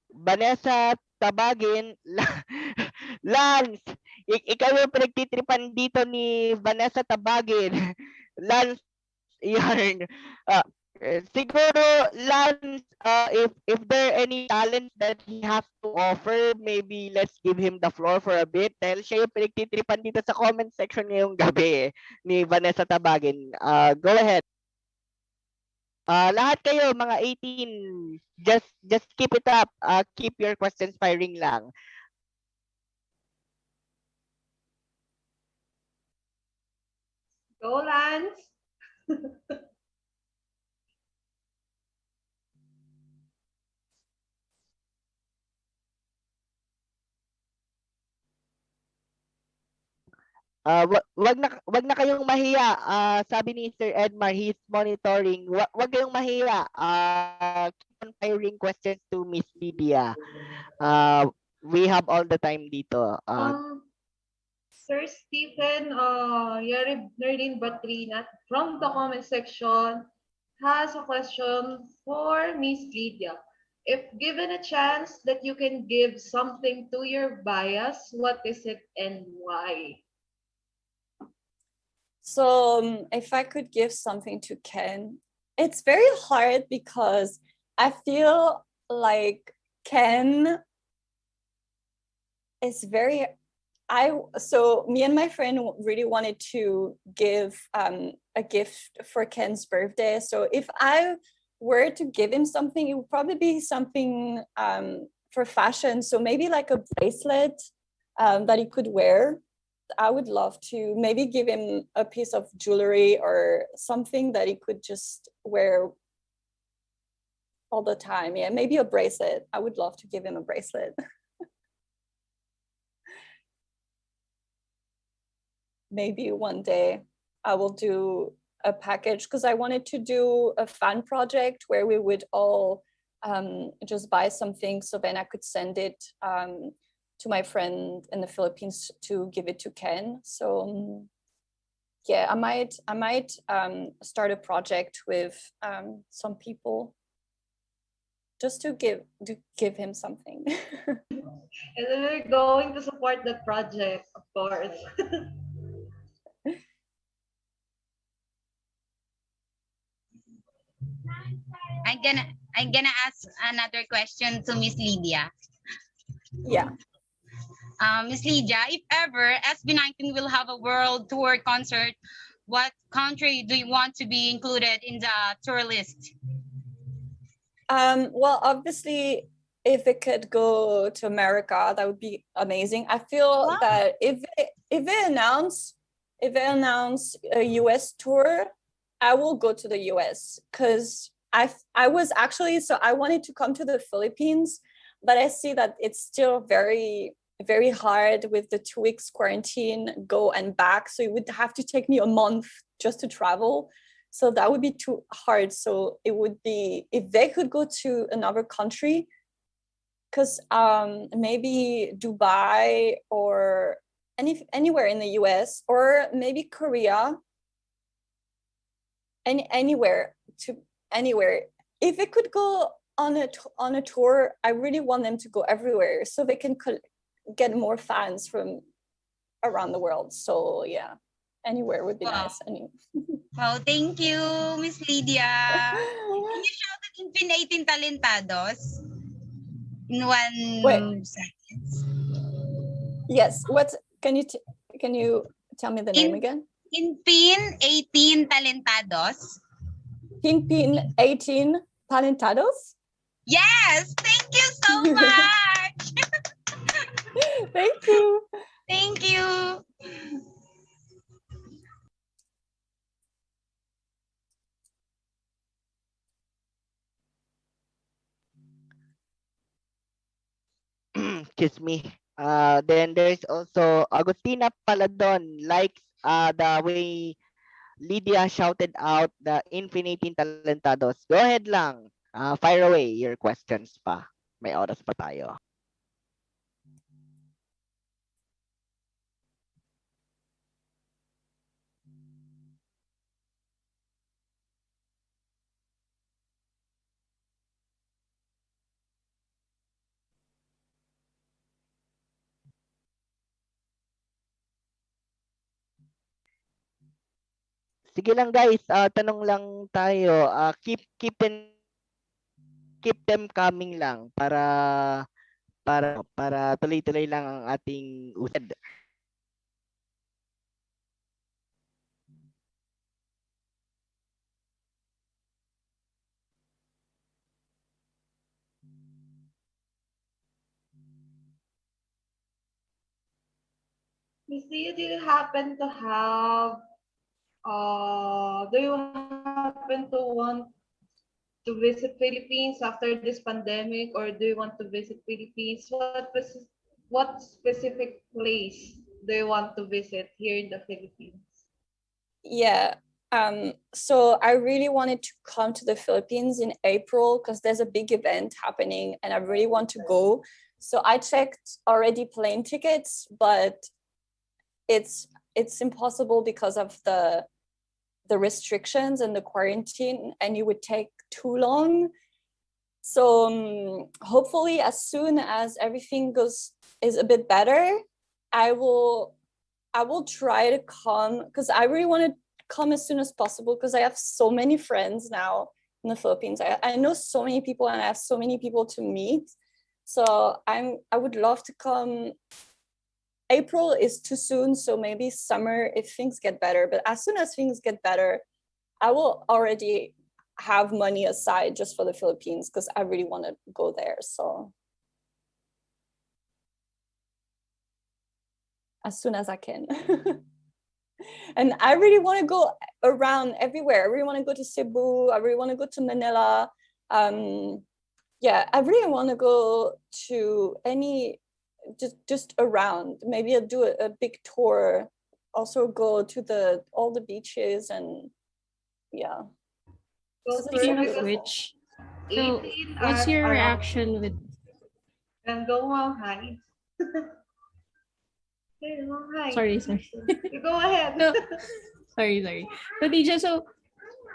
Vanessa Tabagin, Lance, ikaw yung pinagtitripan dito ni Vanessa Tabagin. Lance, yarn. Siguro, Lance, if there are any talents that he has to offer, maybe let's give him the floor for a bit dahil siya yung pinagtitripan dito sa comment section ngayong gabi ni Vanessa Tabagin. Go ahead. Lahat kayo, mga 18, just keep it up. Keep your questions firing lang. Go, Lance. Wag na kayong mahiya. Sabi ni Sir Edmar, he's monitoring. Wag kayong mahiya. Keep on firing questions to Miss Lydia. We have all the time dito. Sir Stephen Nerdin Batrina from the comment section has a question for Miss Lydia. If given a chance that you can give something to your bias, what is it and why? So if I could give something to Ken, it's very hard because I feel like Ken is so me and my friend really wanted to give a gift for Ken's birthday. So if I were to give him something, it would probably be something for fashion. So maybe like a bracelet that he could wear. I would love to maybe give him a piece of jewelry or something that he could just wear all the time. Yeah, maybe a bracelet. I would love to give him a bracelet. Maybe one day I will do a package, because I wanted to do a fan project where we would all just buy something, so then I could send it to my friend in the Philippines to give it to Ken. So yeah, I might start a project with some people just to give him something. And then we're going to support that project, of course. I'm gonna ask another question to Miss Lydia. Yeah. Miss Lydia, if ever SB19 will have a world tour concert, what country do you want to be included in the tour list? Well, obviously, if it could go to America, that would be amazing. I feel that if they announce a US tour, I will go to the US, because I was actually, so I wanted to come to the Philippines, but I see that it's still very, very hard with the 2 weeks quarantine, go and back. So it would have to take me a month just to travel. So that would be too hard. So it would be, if they could go to another country, because maybe Dubai or anywhere in the US, or maybe Korea, anywhere. If it could go on a tour, I really want them to go everywhere, so they can get more fans from around the world. So yeah, anywhere would be nice. Wow, thank you, Miss Lydia. Can you shout out in 18 Talentados in 1 second? Yes. What can you tell me the name again? Pinpin 18 Talentados. Pinpin 18 Talentados? Yes, thank you so much. Thank you. Thank you. Excuse me. Then there's also Agustina Paladon likes the way Lydia shouted out the Infiniting Talentados. Go ahead lang. Fire away your questions pa. May oras pa tayo. Sige lang guys, tanong lang tayo. Keep them coming lang para tuloy-tuloy lang ang ating usad. Miss Lia, do you happen to have, do you happen to want to visit Philippines after this pandemic, or do you want to visit Philippines? What specific place do you want to visit here in the Philippines? Yeah. So I really wanted to come to the Philippines in April, because there's a big event happening and I really want to go. So I checked already plane tickets, but it's impossible because of the restrictions and the quarantine, and it would take too long. So hopefully as soon as everything is a bit better, I will try to come, because I really want to come as soon as possible, because I have so many friends now in the Philippines. I know so many people and I have so many people to meet. So I would love to come. April is too soon, so maybe summer if things get better. But as soon as things get better, I will already have money aside just for the Philippines, because I really want to go there. So as soon as I can. And I really want to go around everywhere. I really want to go to Cebu. I really want to go to Manila. Yeah, I really want to go to any, just around. Maybe I'll do a big tour. Also go to all the beaches and yeah. Speaking of which, so what's your reaction with? And go on, hi. Sorry. You go ahead. No, sorry. So DJ, so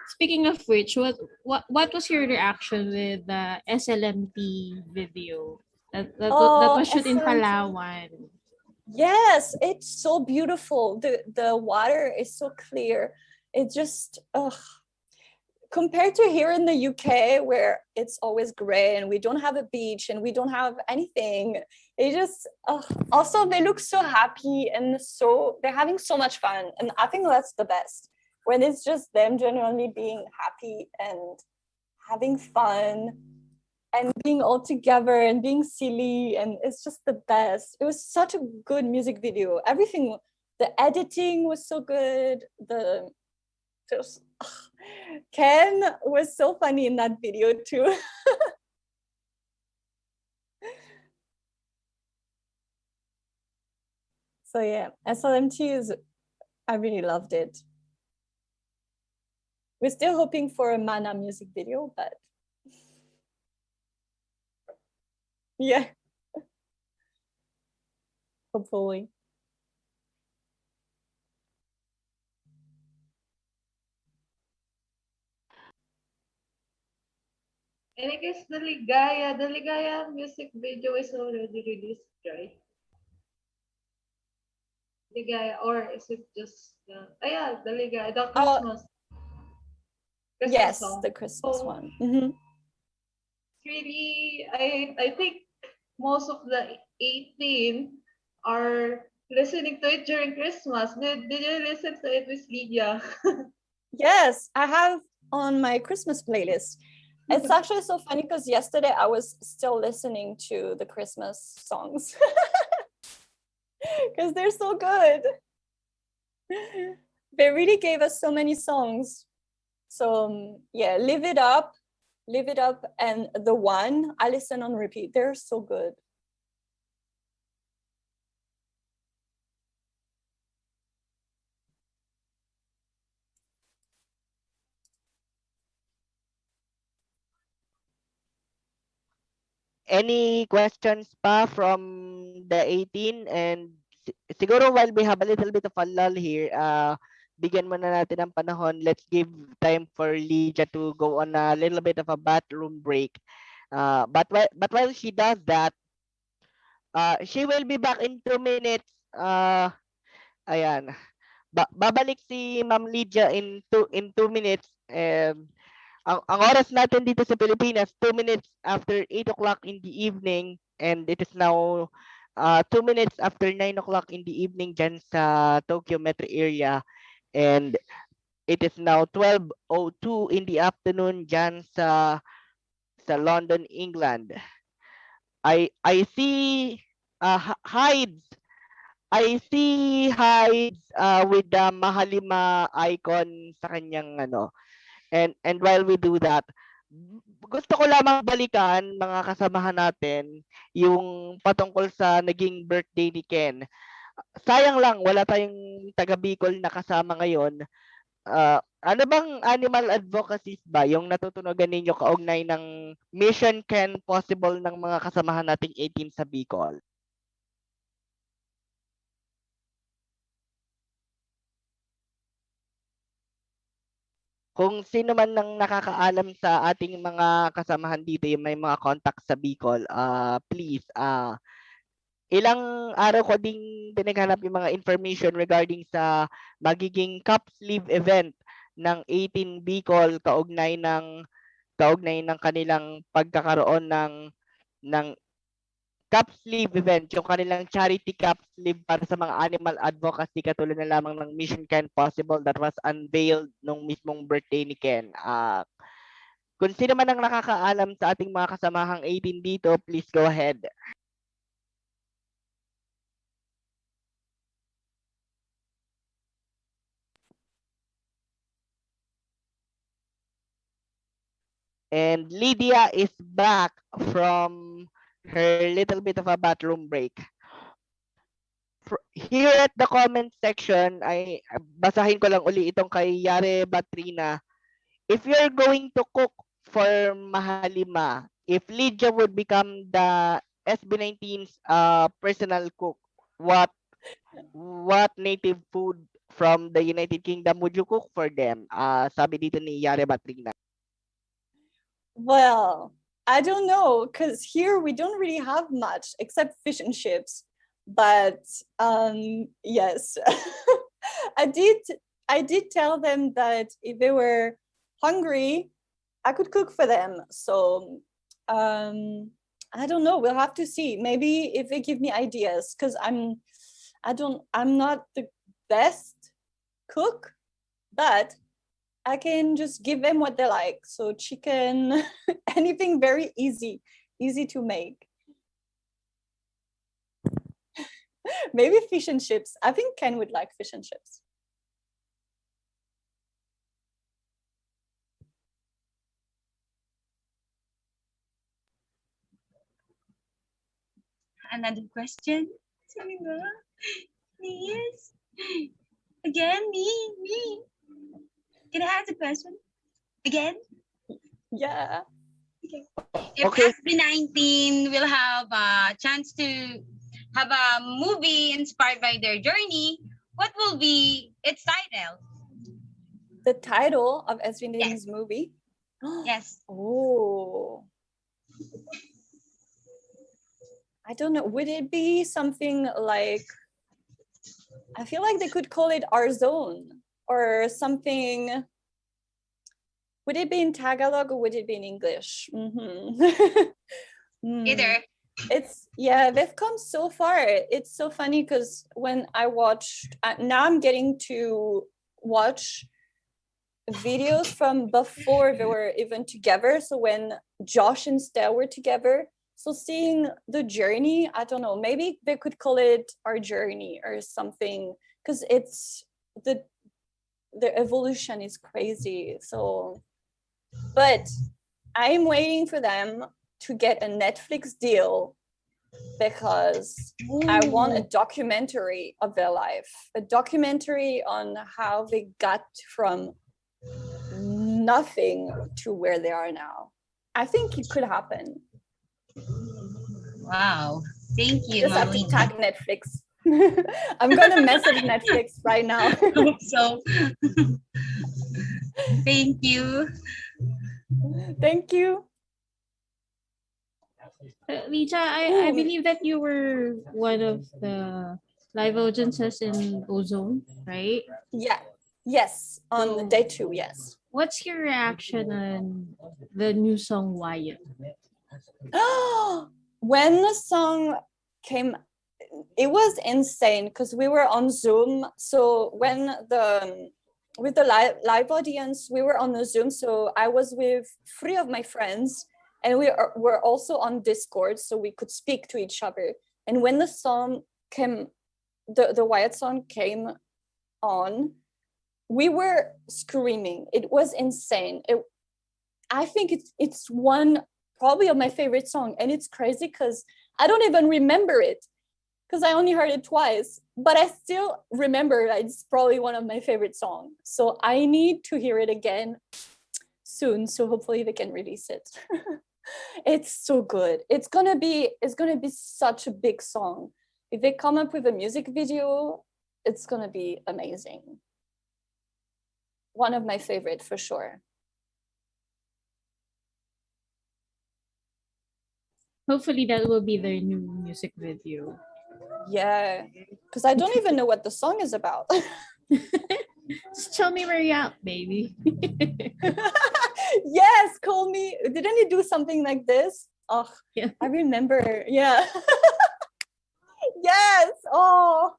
speaking of which, what was your reaction with the SLMT video that was shot in SLMT. Palawan? Yes, it's so beautiful. The water is so clear. It just compared to here in the UK where it's always gray and we don't have a beach and we don't have anything. It just also they look so happy and they're having so much fun, and I think that's the best, when it's just them genuinely being happy and having fun and being all together and being silly, and it's just the best. It was such a good music video. Everything, the editing was so good. Ken was so funny in that video too. So yeah, SLMT I really loved it. We're still hoping for a Mana music video, but yeah, hopefully. And I guess the Ligaya music video is already released, right? Ligaya, or is it just the Ligaya, the Christmas? Yes, song. the Christmas one. Mm-hmm. Really, I think most of the 18 are listening to it during Christmas. Did you listen to it with Lydia? Yes, I have on my Christmas playlist. It's actually so funny because yesterday I was still listening to the Christmas songs because they're so good. They really gave us so many songs. So yeah, Live It Up, and The One, I listen on repeat. They're so good. Any questions pa from the 18? And siguro while we have a little bit of a lull here, bigyan muna natin ng panahon. Let's give time for Lydia to go on a little bit of a bathroom break. But while she does that, she will be back in 2 minutes. Ayan. Babalik si Ma'am Lydia in 2 minutes. Ang oras natin dito sa Pilipinas, 2 minutes after 8 o'clock in the evening, and it is now 2 minutes after 9 o'clock in the evening dyan sa Tokyo metro area, and it is now 12:02 in the afternoon dyan sa London, England. I see Hides. I see Hides with the Mahalima icon sa kanyang ano. And while we do that, gusto ko lamang balikan mga kasamahan natin yung patungkol sa naging birthday ni Ken. Sayang lang wala tayong taga Bicol na kasama ngayon. Ano bang animal advocacies ba yung natutunogan ninyo kaugnay ng Mission Ken Possible ng mga kasamahan nating 18 sa Bicol? Kung sino man nang nakakaalam sa ating mga kasamahan dito, yung may mga contact sa Bicol, please, ilang araw ko ding pinaghanap yung mga information regarding sa magiging cup sleeve event ng 18 Bicol kaugnay ng kanilang pagkakaroon ng cup sleeve event, yung kanilang charity cup sleeve para sa mga animal advocacy katulad na lamang ng Mission Ken Possible that was unveiled nung mismong birthday ni Ken. Kung sino man ang nakakaalam sa ating mga kasamahang 18 dito, please go ahead. And Lydia is back from her little bit of a bathroom break. Here at the comment section, ay basahin ko lang uli itong kay Yare Batrina. If you're going to cook for Mahalima, if Lydia would become the SB19's personal cook, what native food from the United Kingdom would you cook for them? Sabi dito ni Yare Batrina. Well, I don't know, because here we don't really have much except fish and chips. But yes, I did tell them that if they were hungry, I could cook for them. So I don't know. We'll have to see. Maybe if they give me ideas, because I'm not the best cook, but I can just give them what they like. So chicken, anything very easy to make. Maybe fish and chips. I think Ken would like fish and chips. Another question? Yes. Again, me. Can I ask a question? Again? Yeah. Okay. If SB19 will have a chance to have a movie inspired by their journey, what will be its title? The title of SB19's movie? Yes. Oh. I don't know. Would it be something like, I feel like they could call it Our Zone or something. Would it be in Tagalog or would it be in English? Either. They've come so far. It's so funny because when I watched, now I'm getting to watch videos from before they were even together. So when Josh and Stell were together, so seeing the journey, I don't know, maybe they could call it Our Journey or something, because it's the evolution is crazy. So, but I'm waiting for them to get a Netflix deal because I want a documentary of their life, a documentary on how they got from nothing to where they are now. I think it could happen. Wow. Thank you, Just have to tag Netflix. I'm gonna message Netflix right now. So thank you. Thank you. Lydia, I believe that you were one of the live audiences in Ozone, right? Yeah. Yes. On day 2, yes. What's your reaction on the new song Wyatt? When the song came, it was insane because we were on Zoom. So when with the live audience, we were on the Zoom. So I was with 3 of my friends, and we were also on Discord, so we could speak to each other. And when the song came, the Wyatt song came on, we were screaming. It was insane. I think it's one probably of my favorite song, and it's crazy because I don't even remember it because I only heard it twice, but I still remember that it's probably one of my favorite songs. So I need to hear it again soon. So hopefully they can release it. It's so good. It's gonna be such a big song. If they come up with a music video, it's gonna be amazing. One of my favorite for sure. Hopefully that will be their new music video. Yeah, because I don't even know what the song is about. Just tell me where you're at, baby. Yes, call me. Didn't you do something like this? Oh, yeah. I remember. Yeah. Yes. Oh.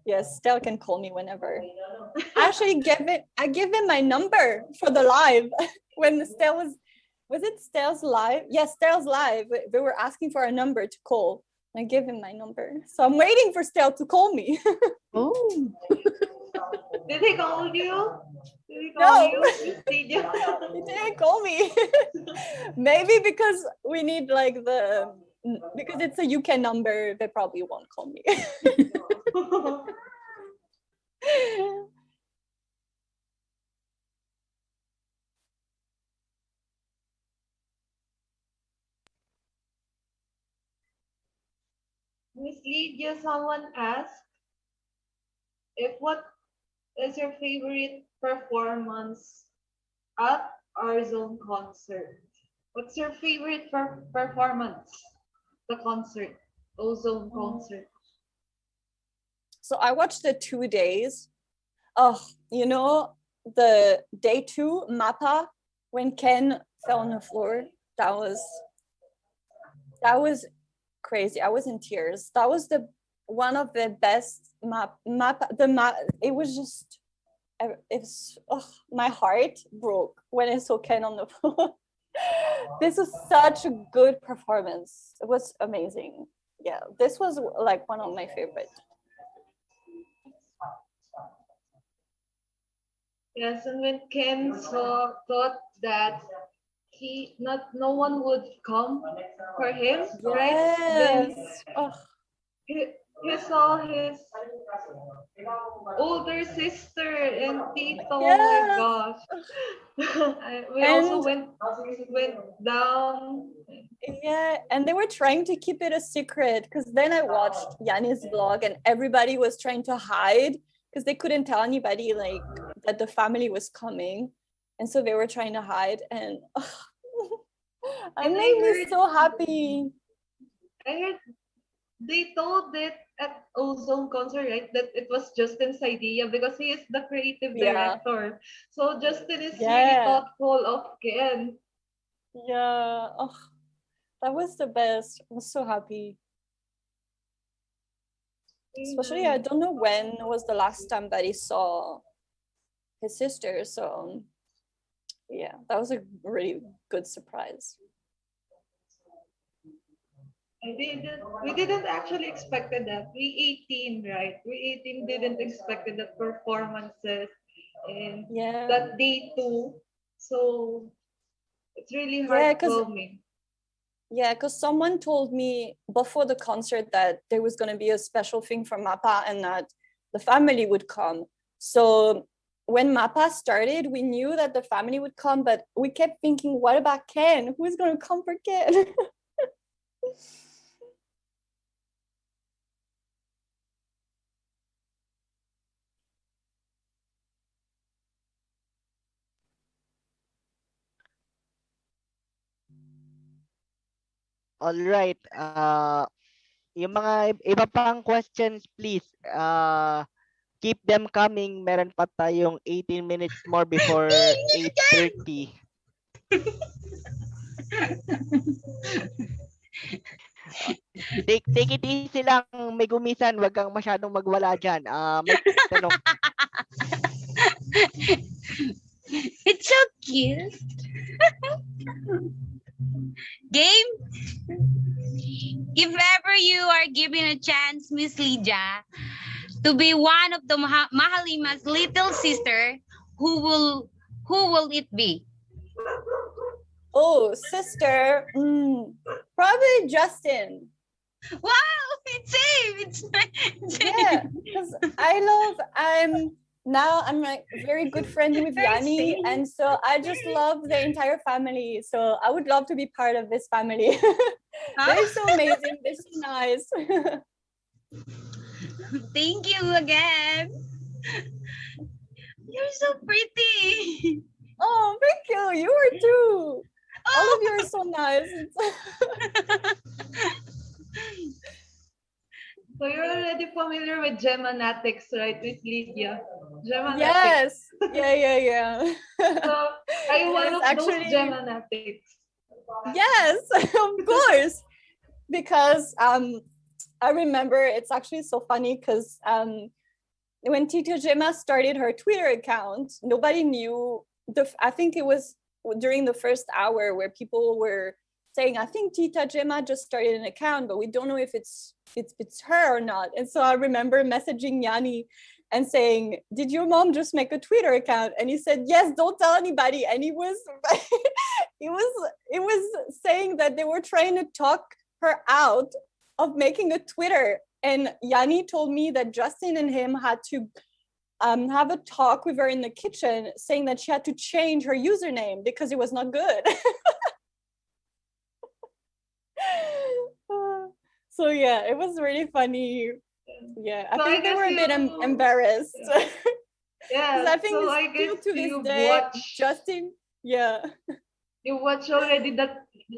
Yes, Stell can call me whenever. Actually, I give him my number for the live when Stell was it Stell's live? Yes, Stell's live. They were asking for a number to call. I gave him my number. So I'm waiting for Stell to call me. Oh. Did he call you? Did he call No, you, Miss Lydia? he didn't call me. Maybe because we need like because it's a UK number, they probably won't call me. Miss Lydia, someone asked if what is your favorite performance at our zone concert? What's your favorite performance? The concert, Ozone concert. So I watched the 2 days. Oh, you know, the day 2, Mappa, when Ken fell on the floor, that was crazy. I was in tears. That was one of the best map. It was just, my heart broke when I saw Ken on the floor. This was such a good performance. It was amazing. Yeah, this was like one of my favorite. Yes, and when Ken thought that no one would come for him, right? Then he saw his older sister and Tito. Oh my gosh. We also went down. Yeah, and they were trying to keep it a secret because then I watched Yanni's vlog and everybody was trying to hide because they couldn't tell anybody like that the family was coming, and so they were trying to hide, and it made me so happy. I heard they told it at Ozone concert, right, that it was Justin's idea because he is the creative director. So Justin is really thoughtful of Ken. Yeah, that was the best. I was so happy. Especially, I don't know when was the last time that he saw his sister. So yeah, that was a really good surprise. We didn't actually expected that. We 18, right? We 18 didn't expected the performances and that day 2. So it's really heartwarming. Yeah, because someone told me before the concert that there was going to be a special thing for Mappa and that the family would come. So when Mappa started, we knew that the family would come, but we kept thinking, what about Ken? Who's going to come for Ken? All right. Yung mga iba pang questions, please. Keep them coming. Meron pa tayong 18 minutes more before 8:30. Take it easy lang. May gumisan. Wag kang masyadong magwala dyan. May tanong. It's so cute. Game? If ever you are given a chance, Miss Lydia, to be one of the Mahalima's little sister, who will it be? Oh, sister, probably Justin. Wow, it's same. It's yeah, because I'm like very good friend with Yanni, and so I just love the entire family. So I would love to be part of this family. They're so amazing. They're so nice. Thank you again. You're so pretty. Oh, thank you. You are too. All of you are so nice. So you're already familiar with Gemanatics, right, with Lydia? Yes. Yeah. So are you one of those Gemanatics? Yes, of course. Because I remember it's actually so funny because when Tita Gemma started her Twitter account, nobody knew I think it was during the first hour where people were saying, I think Tita Gemma just started an account, but we don't know if it's her or not. And so I remember messaging Yanni and saying, "Did your mom just make a Twitter account?" And he said, "Yes, don't tell anybody." And he was it was saying that they were trying to talk her out of making a Twitter. And Yanni told me that Justin and him had to have a talk with her in the kitchen, saying that she had to change her username because it was not good. So yeah, it was really funny. Yeah, I think they were a bit embarrassed. Yeah, I think so I still guess to this you day, watch. Justin, yeah. You watch already the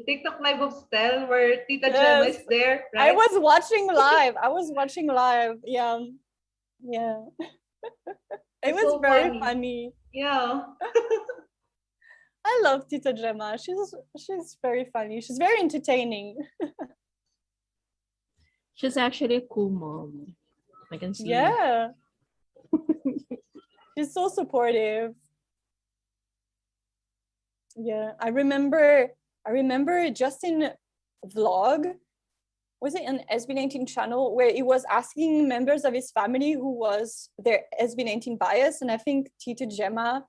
TikTok live of Stel where Tita Gemma Yes. is there, I right? was watching live. Yeah. Yeah. It It's was so very funny. funny. Yeah. I love Tita Gemma. She's very funny. She's very entertaining. She's actually a cool mom. I can see. Yeah. She's so supportive. Yeah, I remember Justin vlog. Was it an SB19 channel where he was asking members of his family who was their SB19 bias, and I think Tita Gemma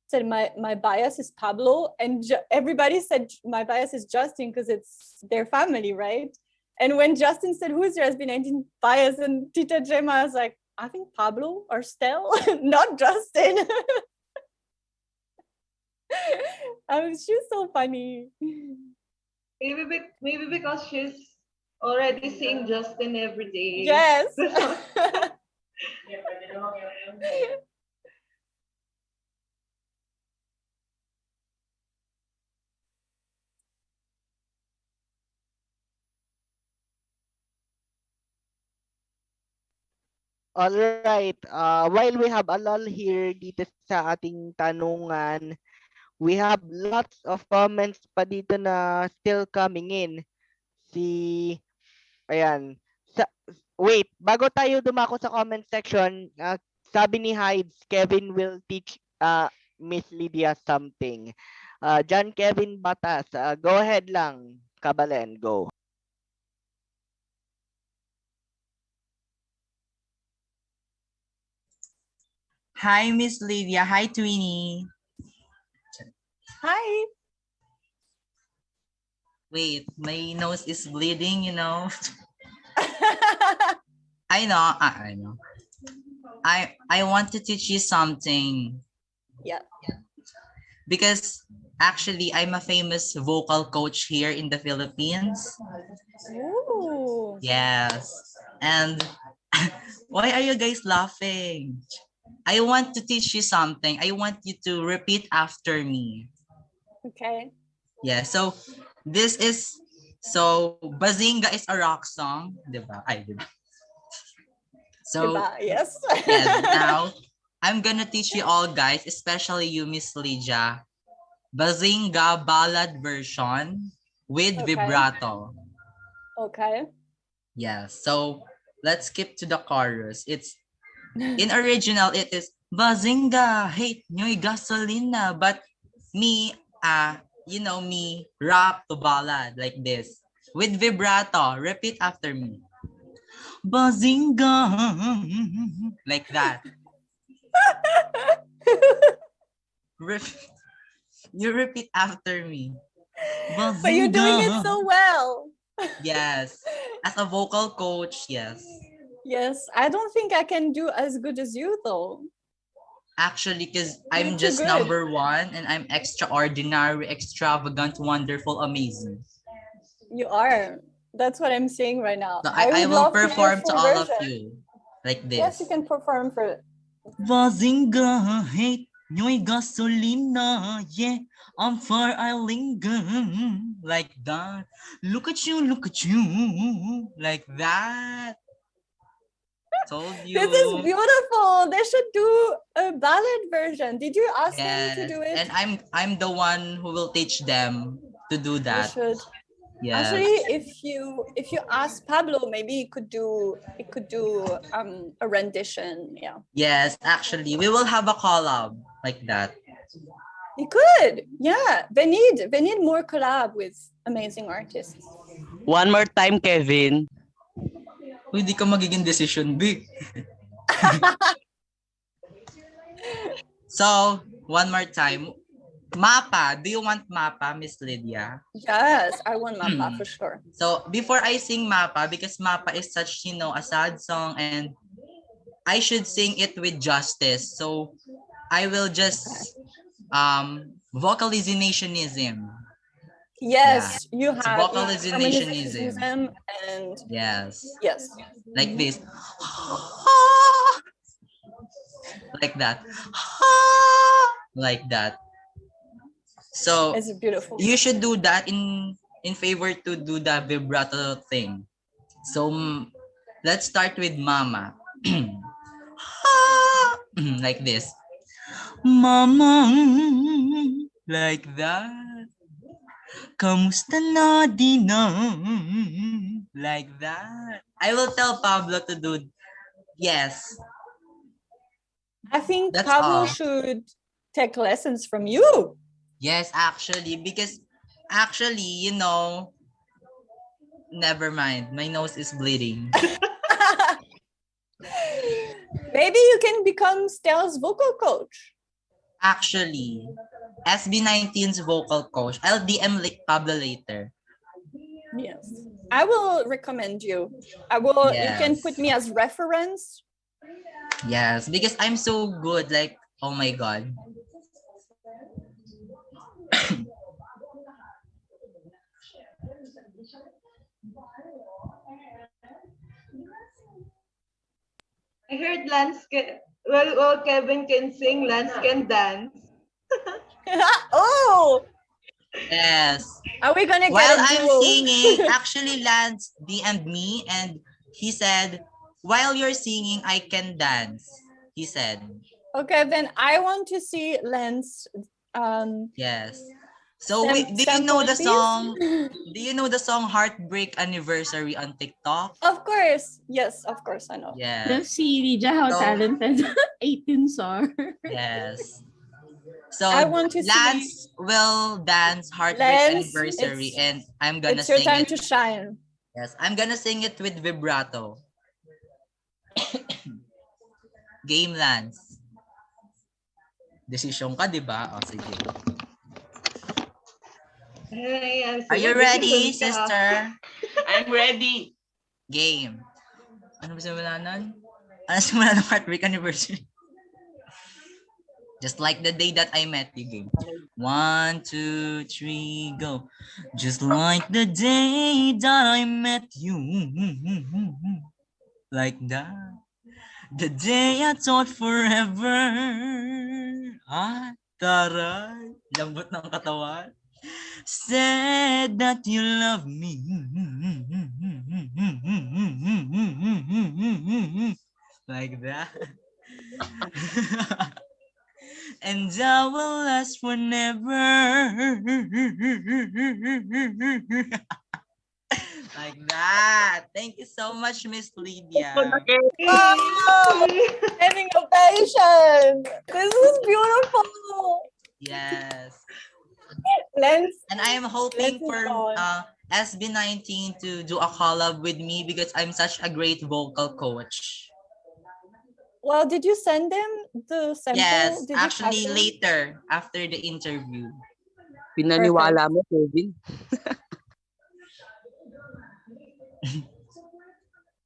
said my bias is Pablo, and everybody said my bias is Justin because it's their family, right? And when Justin said who's your SB19 bias, and Tita Gemma was like, I think Pablo or Stel, not Justin. She's so funny. Maybe because she's already seeing Justin every day. Yes. All right. While we have a lull here dito sa ating tanungan, we have lots of comments pa dito na still coming in. Ayan. Wait, bago tayo dumako sa comment section, sabi ni Hides, Kevin will teach Miss Lydia something. John Kevin Batas, go ahead lang. Kabalen, go. Hi, Miss Lydia. Hi, Twinnie. Hi. Wait, my nose is bleeding, you know. I know. I want to teach you something. Yeah. Because actually, I'm a famous vocal coach here in the Philippines. Ooh. Yes. And why are you guys laughing? I want to teach you something. I want you to repeat after me. Okay. Yeah, so Bazinga is a rock song, diba? Diba? So, Diba? Yes. yes, now I'm gonna teach you all guys, especially you, Miss Lydia, Bazinga ballad version with vibrato. Okay. Yeah, so let's skip to the chorus. It's in original, it is Bazinga, hate nyo'y gasolina, but me, me rap to ballad like this with vibrato. Repeat after me. Bazinga, like that. You repeat after me. Bazinga. But you're doing it so well. Yes, as a vocal coach, yes. Yes, I don't think I can do as good as you though. Actually, because I'm just number one and I'm extraordinary, extravagant, wonderful, amazing. You are. That's what I'm saying right now. So I will perform to all of version. you like this. Yes, you can perform for it. Bazinga, hate nyo'y gasolina, yeah, I'm far I linger, like that. Look at you, like that. Told you. This is beautiful. They should do a ballad version. Did you ask them to do it? And I'm the one who will teach them to do that. You should. Yes. Actually, if you ask Pablo, maybe he could do a rendition. Yeah. Yes, actually, we will have a collab like that. You could. Yeah. They need more collab with amazing artists. One more time, Kevin. Hindi ka magiging decision, B. So, one more time. Mapa. Do you want Mapa, Miss Lydia? Yes, I want Mapa for sure. So, before I sing Mapa, because Mapa is such, a sad song and I should sing it with justice. So, I will just vocalizationism. Yes, you It's have vocalizationism. and yes. Like Mhm. this. Like that. Like that. So It's beautiful. you should do that in favor to do the vibrato thing. So let's start with mama. Like this. Mama, like that. Kamusta na din like that. I will tell Pablo to do. Yes. I think That's Pablo all. should take lessons from you. Yes, actually, because never mind. My nose is bleeding. Maybe you can become Stella's vocal coach. Actually, SB19's vocal coach. I'll DM Pablo later. Yes. I will recommend you. You can Yes. put me as reference. Yes, because I'm so good. Like, oh my God. I heard Lance well, Kevin can sing, Lance can dance. Oh! Yes. Are we gonna get While a I'm duo? singing, actually Lance DM'd me and he said, while you're singing, I can dance. He said. Okay, then I want to see Lance. Yes. So do you know the song? Do you know the song Heartbreak Anniversary on TikTok? Of course. Yes, of course I know. Yes. See, Lydia, how talented 18s are. Yes. So I want to Lance will dance Heartbreak Lance, Anniversary and I'm gonna it's your sing time it. to shine. Yes, I'm gonna sing it with vibrato. Game, Lance. Desisyon ka, di ba? O, sige. Are you ready, sister? I'm ready. Game. Ano ba simula nun? Ano simula ng Heartbreak Anniversary? Just like the day that I met you, game. 1, 2, 3, go. Just like the day that I met you. Like that. The day I thought forever. Ah, taray. Lambot ng katawan. Said that you love me. Like that. And I will last forever. Like that. Thank you so much, Miss Lydia. Wow! Having a patient. This is beautiful. Yes. Lance, and I am hoping for SB19 to do a collab with me because I'm such a great vocal coach. Well, did you send them the sample? Yes, Did actually you later after the interview. Pinaniwala mo, Kevin.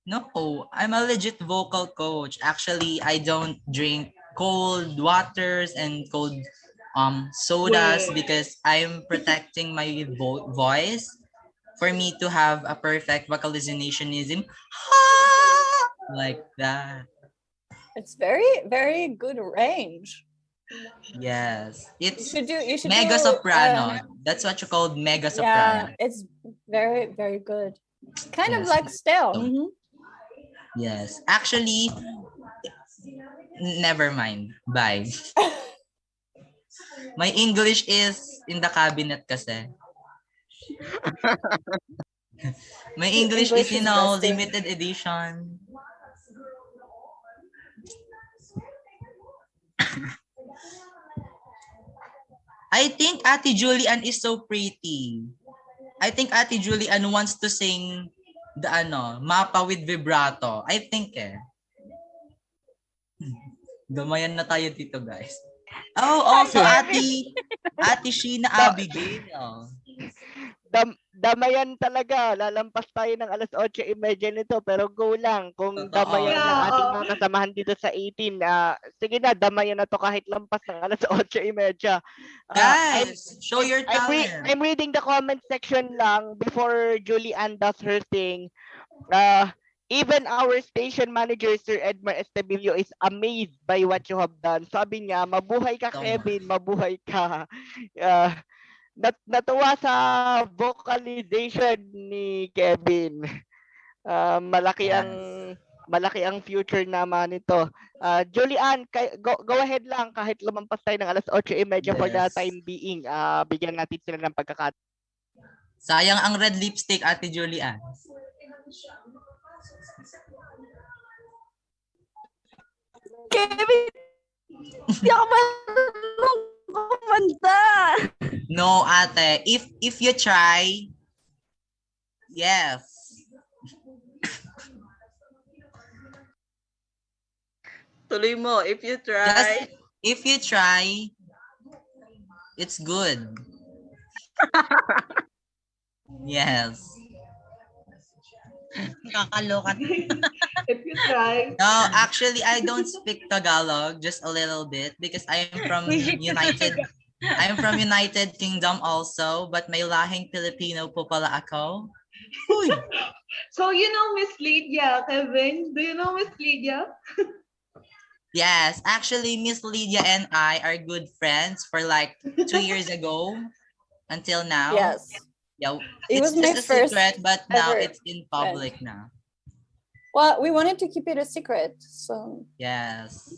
No, I'm a legit vocal coach. Actually, I don't drink cold waters and cold sodas because I'm protecting my voice for me to have a perfect vocalizationism. Like that. It's very, very good range. Yes, it's you should mega do, soprano. That's what you call mega soprano. Yeah, it's very, very good. Kind of Yes. like Stell. Yes, actually, never mind. Bye. My English is in the cabinet kasi. My English is, limited edition. I think Ate Julian is so pretty. I think Ate Julian wants to sing the mapa with vibrato. I think Gamayan na tayo dito, guys. Oh, also Kevin. Ate Sheena Abigail. Damayan talaga. Lalampas tayo ng 8:30 nito. Pero go lang. Kung damayan ng Yeah, ating mga kasamahan dito sa 18, sige na, damayan na to kahit lampas ng 8:30. Guys, show your talent. I'm reading the comment section lang before Julianne does her thing. Even our station manager, Sir Edmar Estebillo, is amazed by what you have done. Sabi niya, mabuhay ka, Kevin, mabuhay ka. Natuwa sa vocalization ni Kevin. Malaki ang future naman nito. Julianne, go ahead lang kahit lumampas tayo ng 8:30 for the time being. Bigyan natin sila ng pagkakataon. Sayang ang red lipstick, Ate Julian. Kevin, hindi ako marunong kumanta. No, ate. If you try, yes. Tuloy mo, if you try. If you try, it's good. Yes. Kakaloka. If you try. No, actually, I don't speak Tagalog, just a little bit, because I am from United Kingdom also, but may lahing Filipino po pala ako. Uy. So you know Miss Lydia, Kevin? Do you know Miss Lydia? Yes, actually, Miss Lydia and I are good friends for like 2 years ago until now. Yes. Yeah, It it's was my just a first secret, but now ever it's in public now. Well, we wanted to keep it a secret, so. Yes.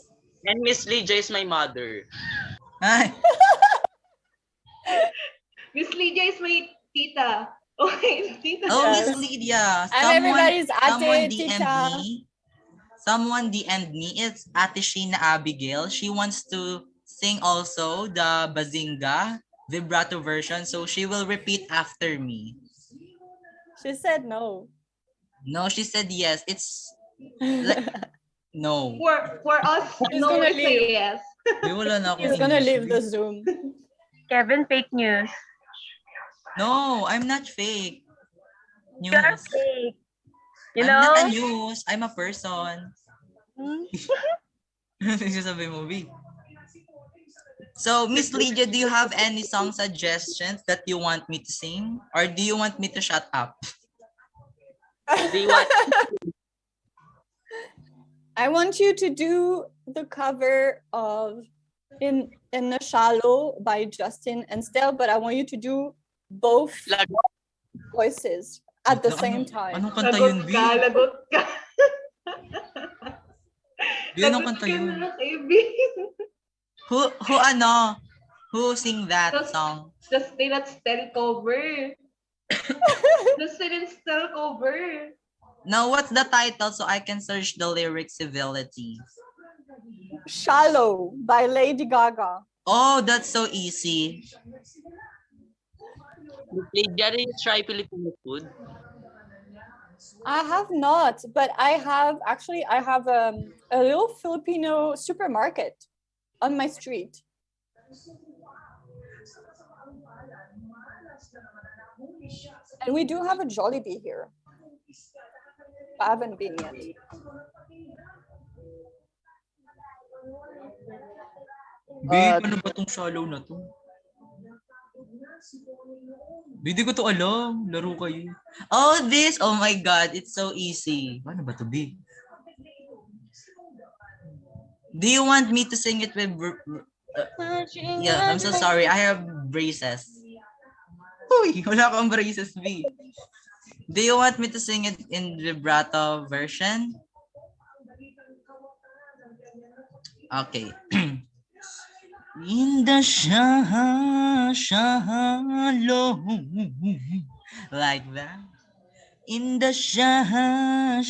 And Miss Lydia is my mother. Miss Lydia is my tita. Okay, tita. Oh, Yes. Miss Lydia. I'm everybody's someone ate, DM'd tita. me. Someone DM'd me. It's Ate Sheena Abigail. She wants to sing also the Bazinga vibrato version, so she will repeat after me. She said no. No, she said yes. It's no. For us, He's no gonna one say leave. yes. Wala na akong He's gonna English. leave the Zoom. Kevin, fake news. No, I'm not fake. News. You're fake. You I'm know? not a news. I'm a person. Sabi mo, B. So, Miss Lydia, do you have any song suggestions that you want me to sing? Or do you want me to shut up? Do you want I want you to do the cover of In the Shallow by Justin and Stell, but I want you to do both voices at the same time. Anong kanta yun, B? Lagot ka. B, anong kanta yun? Who sing that song? Justin at Stell cover. Justin and Stell cover. Now, what's the title so I can search the lyric civility? Shallow by Lady Gaga. Oh, that's so easy. Miss Lydia, did you try Filipino food? I have not, but I have a little Filipino supermarket on my street. And we do have a Jollibee here. I haven't been yet. Babe, ano ba tong shallow na to? Hindi ko to alam. Laro kayo. Oh, this! Oh my God, it's so easy. Ano ba to, B? Do you want me to sing it with... yeah, I'm so sorry. I have braces. Uy, wala akong braces, B. Do you want me to sing it in vibrato version? Okay. In the shallow, like that. In the shallow.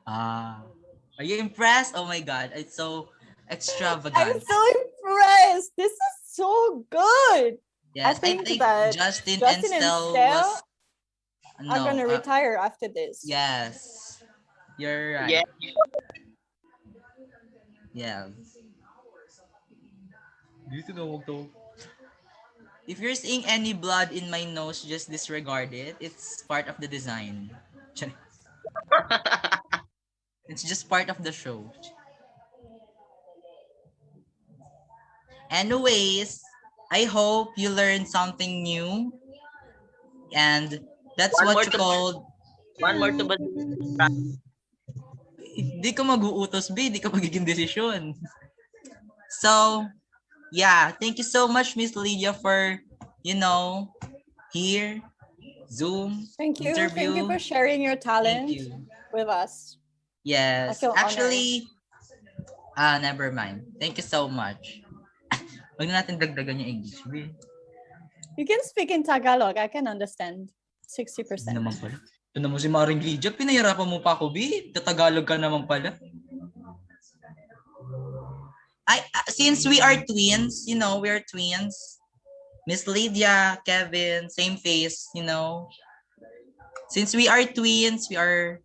Are you impressed? Oh my God, it's so extravagant. I'm so impressed. This is so good. Yes, I think that Justin and Stell are gonna retire after this. Yes, you're right. Yeah. Yeah. If you're seeing any blood in my nose, just disregard it. It's part of the design. It's just part of the show. Anyways, I hope you learned something new. And that's One what more you to called... one more to Bazinga. Di ka mag-uutos, B. Di ka magiging desisyon. So, yeah. Thank you so much, Miss Lydia, for, here, Zoom, Thank you. interview. Thank you for sharing your talent with us. I Yes. feel Actually, never mind. Thank you so much. Huwag na natin dagdagan yung English, B. You can speak in Tagalog. I can understand 60%. Hindi naman pala. Ito naman si Maring Lydia. Pinahirapan mo pa ako, B. Tatagalog ka naman pala. Since we are twins, we are twins. Miss Lydia, Kevin, same face, Since we are twins, we are...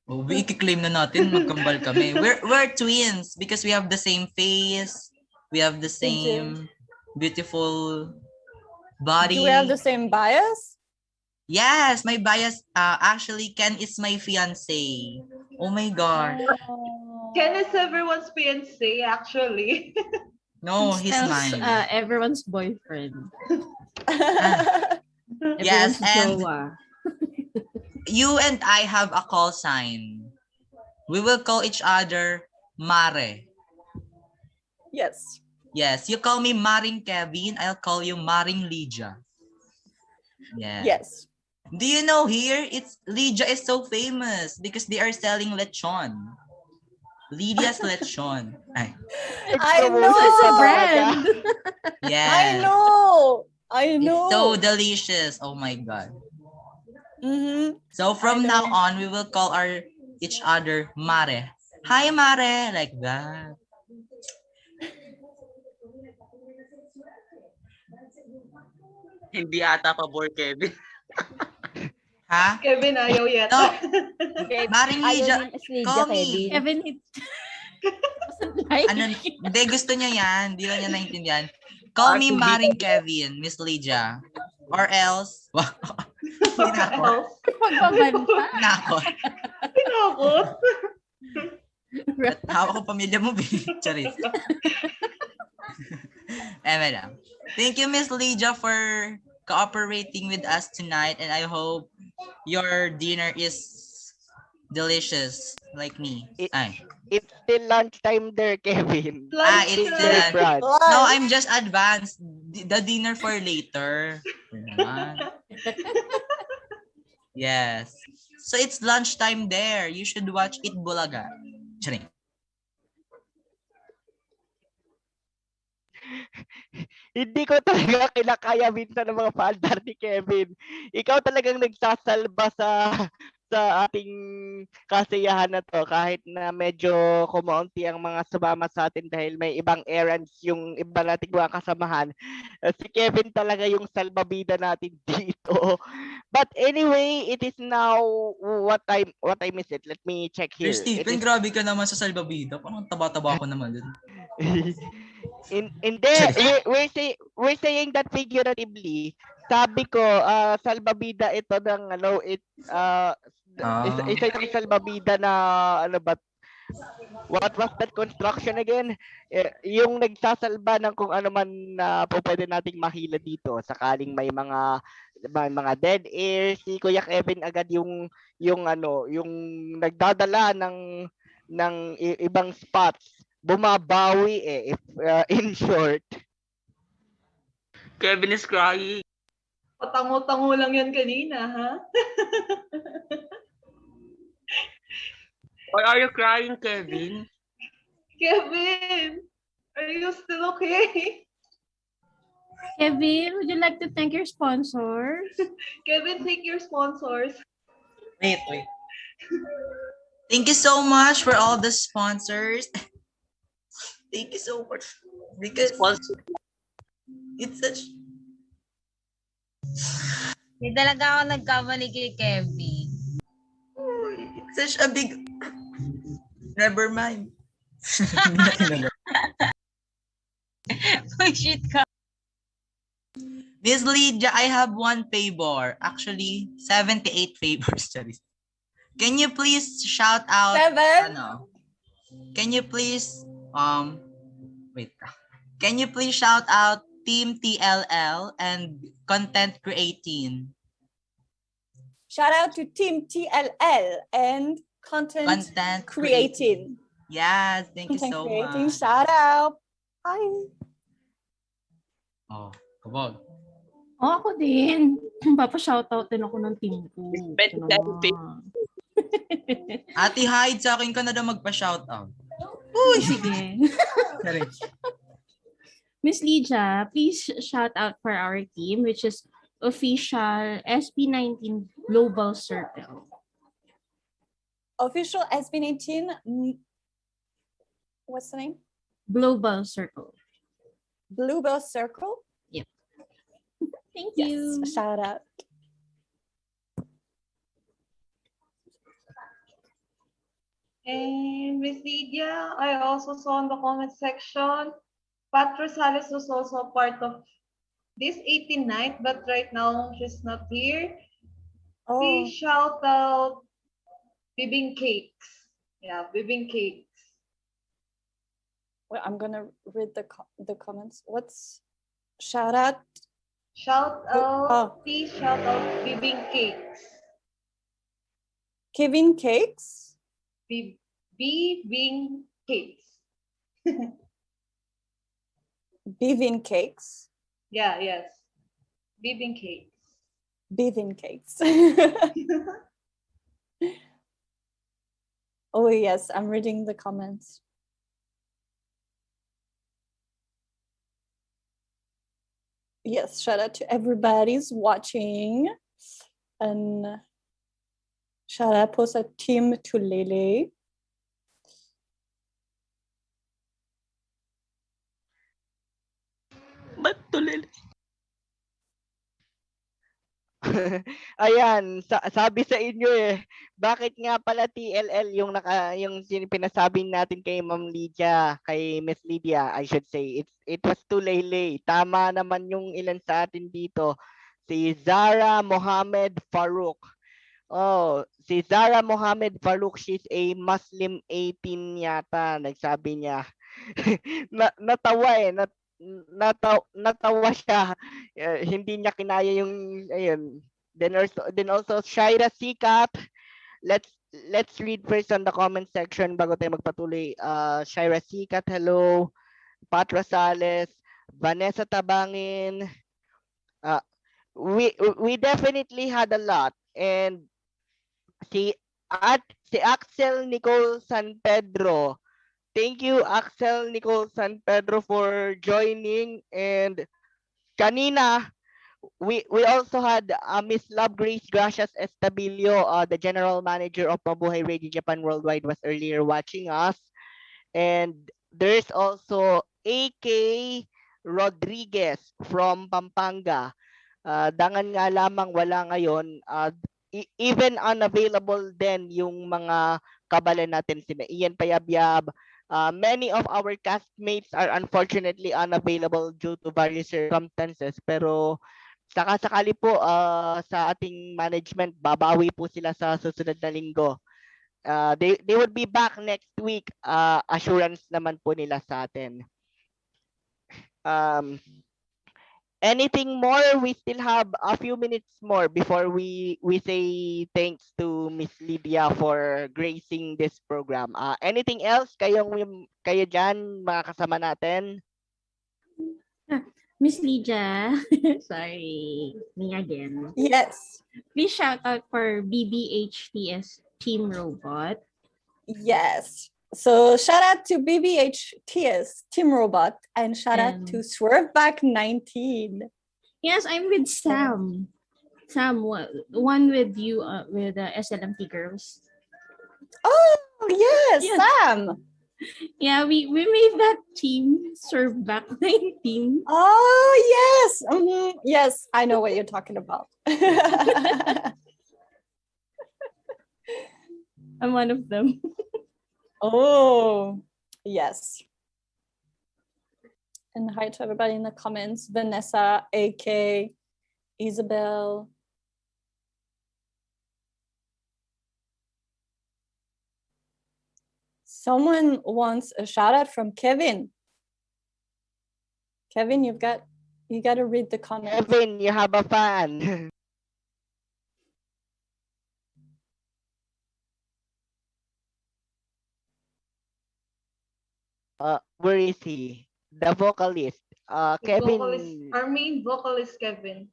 we i-claim na natin, magkambal kami. We're twins because we have the same face. We have the same beautiful body. Do we have the same bias? Yes, my bias. Actually, Ken is my fiance. Oh my gosh. Ken is everyone's fiance, actually. No, he's Stell's, mine. everyone's boyfriend. Yes, Everyone's and jowa. you and I have a call sign. We will call each other Mare. Yes. Yes, you call me Maring Kevin, I'll call you Maring Lydia. Yeah. Yes. Do you know here, Lydia is so famous because they are selling lechon. Lydia's lechon. I know. It's a brand. Yeah. I know. It's so delicious. Oh my God. So from now on, we will call each other Mare. Hi, Mare. Like that. Hindi ata pabor, Kevin. Ha? Kevin, ayaw yata. No. Maring Lydia, call me. Kevin, Hindi, gusto niya yan. Hindi lang niya naintindihan. Call me Maring Kevin, Miss Lydia. Or else... Pinakot. Pinakot. Pinakot. Hawak ko pamilya mo, Charis. Madam. Thank you, Miss Lydia, for cooperating with us tonight, and I hope your dinner is delicious, like me. It's still lunchtime there, Kevin. It's still lunch. No, I'm just advanced. The dinner for later. Yes. So it's lunchtime there. You should watch It Bulaga. Charing. Hindi ko talaga kinakaya minsan ng mga paandar ni Kevin. Ikaw talagang nagsasalba sa ating kasiyahan na to kahit na medyo kumaunti ang mga sumama sa atin dahil may ibang errands yung iba nating mga kasamahan. Si Kevin talaga yung salbabida natin dito. But anyway, it is now what time is it? Let me check here. Stephen, grabe ka naman sa salbabida. Parang taba-taba ko naman dun. We're saying that figuratively. Sabi ko, salbabida ito ng isa itong salbabida na what was that construction again? Yung nagsasalba ng kung ano man na pwede nating mahila dito sakaling may mga dead air. Si Kuya Kevin agad yung nagdadala ng ibang spots. Bumabawi if in short. Kevin is crying. Patango-tango lang yan kanina, ha? Or are you crying, Kevin? Kevin, are you still okay? Kevin, would you like to thank your sponsors? Kevin, thank your sponsors. Wait. Thank you so much for all the sponsors. Thank you so much. Because it's such... Hindi talaga ako nagkamali kay Kevin. It's such a big... Never mind. Hindi na tinanong. Shit ka. Miss Lydia, I have one favor. Actually, 78 favors. Sorry. Can you please shout out? 7? Can you please wait. Can you please shout out Team TLL and Content Creating? Shout out to Team TLL and Content Creating. Yes, thank you so much. Shout out. Hi. Oh, kabog. Oh, ako din. Papa-shoutout din ako ng team ko. Ate Hyde, sa akin ka na daw magpa-shoutout. Uy, sige. Sorry. Miss Lydia, please shout out for our team, which is official SB19 Global Circle. Official SB19, what's the name? Global Circle. Bluebell Circle? Yep. Thank Yes, you. shout out. And Miss Lydia, I also saw in the comment section, Pat Rosales was also a part of this 18th night, but right now she's not here. Oh. Please shout out Bibing Cakes. Yeah, Bibing Cakes. Well, I'm gonna read the comments. What's shout out? Shout out. Oh. Please shout out Bibing Cakes. Kevin Cakes? Bibing Cakes. Bivin Cakes? Yeah, yes. Bibing Cakes. Bivin Cakes. Oh yes, I'm reading the comments. Yes, shout out to everybody's watching. And shout out po sa Team Tulele. Ba't tulil? Ayan, sabi sa inyo bakit nga pala TLL yung pinasabi natin kay Ma'am Lydia, kay Miss Lydia, I should say. It was Tulele. Tama naman yung ilan sa atin dito. Si Zara Mohammed Farouk. Oh, si Zara Mohammed Farouk, she's a Muslim 18 yata, nagsabi niya. Natawa natawa siya. Hindi niya kinaya yung ayun. Then also Shaira Sikat. Let's read first on the comment section bago tayo magpatuloy. Shaira Sikat, hello. Pat Rosales, Vanessa Tabangin. We definitely had a lot, and si Axel Nicole San Pedro. Thank you, Axel Nicole San Pedro, for joining. And kanina, we also had Miss Love Grace Gracias Estabilio, the general manager of Mabuhay Radio Japan Worldwide, was earlier watching us. And there's also AK Rodriguez from Pampanga. Dangan nga lamang wala ngayon. Even unavailable din yung mga kabalan natin, sina Ian Payabyab. Many of our castmates are unfortunately unavailable due to various circumstances, pero sakasakali po sa ating management, babawi po sila sa susunod na linggo. They would be back next week. Assurance naman po nila sa atin. Anything more? We still have a few minutes more before we say thanks to Miss Lydia for gracing this program. Anything else kayo dyan, mga kasama natin? Miss Lydia, sorry, me again. Yes. Please shout out for BBHTS Team Robot. Yes. So shout out to BBHTS Team Robot and shout out to Swerveback 19. Yes, I'm with Sam. Sam, one with you with the SLMT girls. Oh yes, Sam. Yeah, we made that team, Swerveback 19. Oh yes, yes, I know what you're talking about. I'm one of them. Oh, yes. And hi to everybody in the comments. Vanessa, AK, Isabel. Someone wants a shout out from Kevin. Kevin, you got to read the comments. Kevin, you have a fan. Where is he? The vocalist. Kevin. Vocalist, our main vocalist, Kevin.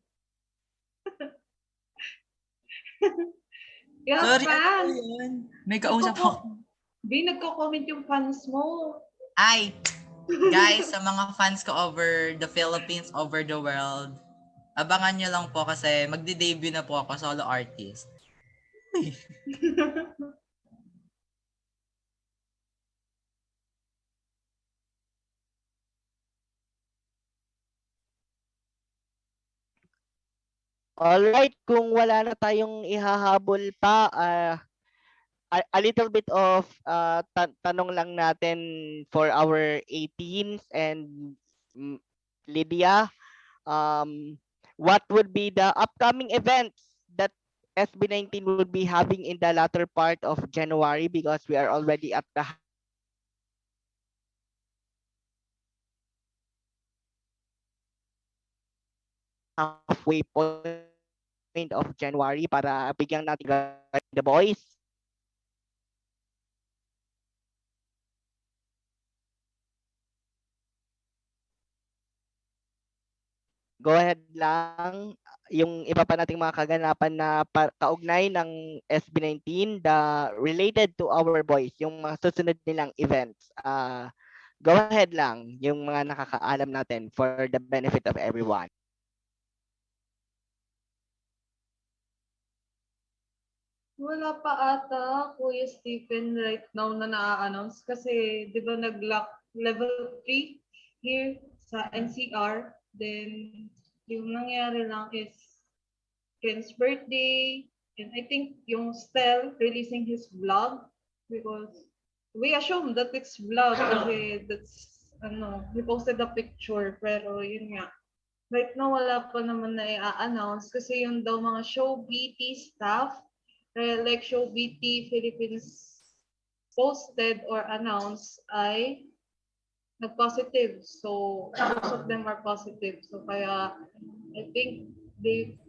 Yeah, Sorry, fan. ano yun? May kausap ako. Nagko-comment yung fans mo. Ay, guys, sa mga fans ko over the Philippines, over the world, abangan nyo lang po kasi magde-debut na po ako, solo artist. Alright, kung wala na tayong ihahabol pa, a little bit of tanong lang natin for our 18s and Lydia. What would be the upcoming events that SB19 would be having in the latter part of January, because we are already at the halfway point of January para bigyan natin the boys. Go ahead lang. Yung iba pa nating mga kaganapan na kaugnay ng SB19, the related to our boys, yung mga susunod nilang events. Go ahead lang yung mga nakakaalam natin for the benefit of everyone. Wala pa ata, Kuya Stephen, right now na na-announce kasi di ba nag-lock level 3 here sa NCR. Then, yung nangyari lang is Ken's birthday, and I think yung Stel releasing his vlog because we assume that it's vlog kasi that's, he posted a picture, pero yun nga. Right now, wala pa naman na i-announce kasi yung daw mga show BT staff, like show BT Philippines posted or announced ay nag-positive. So, most of them are positive. So, kaya I think they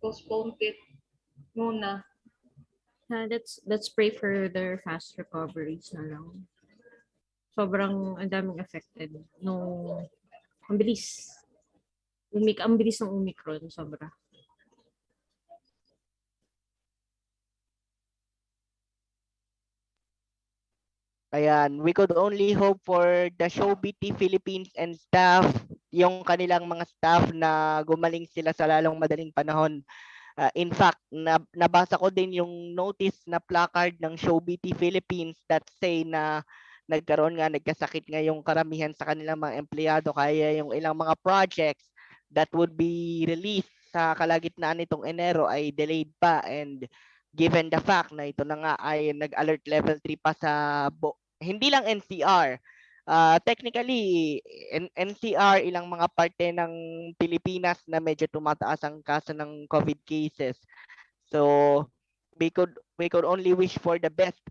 postponed it muna. Let's pray for their fast recoveries na lang. Sobrang ang daming affected. No, ang bilis. Ang bilis ng Omicron, sobra. Ayan, we could only hope for the Show BT Philippines and staff, yung kanilang mga staff na gumaling sila sa lalong madaling panahon. In fact, nabasa ko din yung notice na placard ng Show BT Philippines that say na nagkasakit nga yung karamihan sa kanilang mga empleyado, kaya yung ilang mga projects that would be released sa kalagitnaan nitong Enero ay delayed pa, and given the fact na ito na nga ay nag-alert level 3 pa sa hindi lang NCR, technically NCR, ilang mga parte ng Pilipinas na medyo tumataas ang kaso ng COVID cases. So we could only wish for the best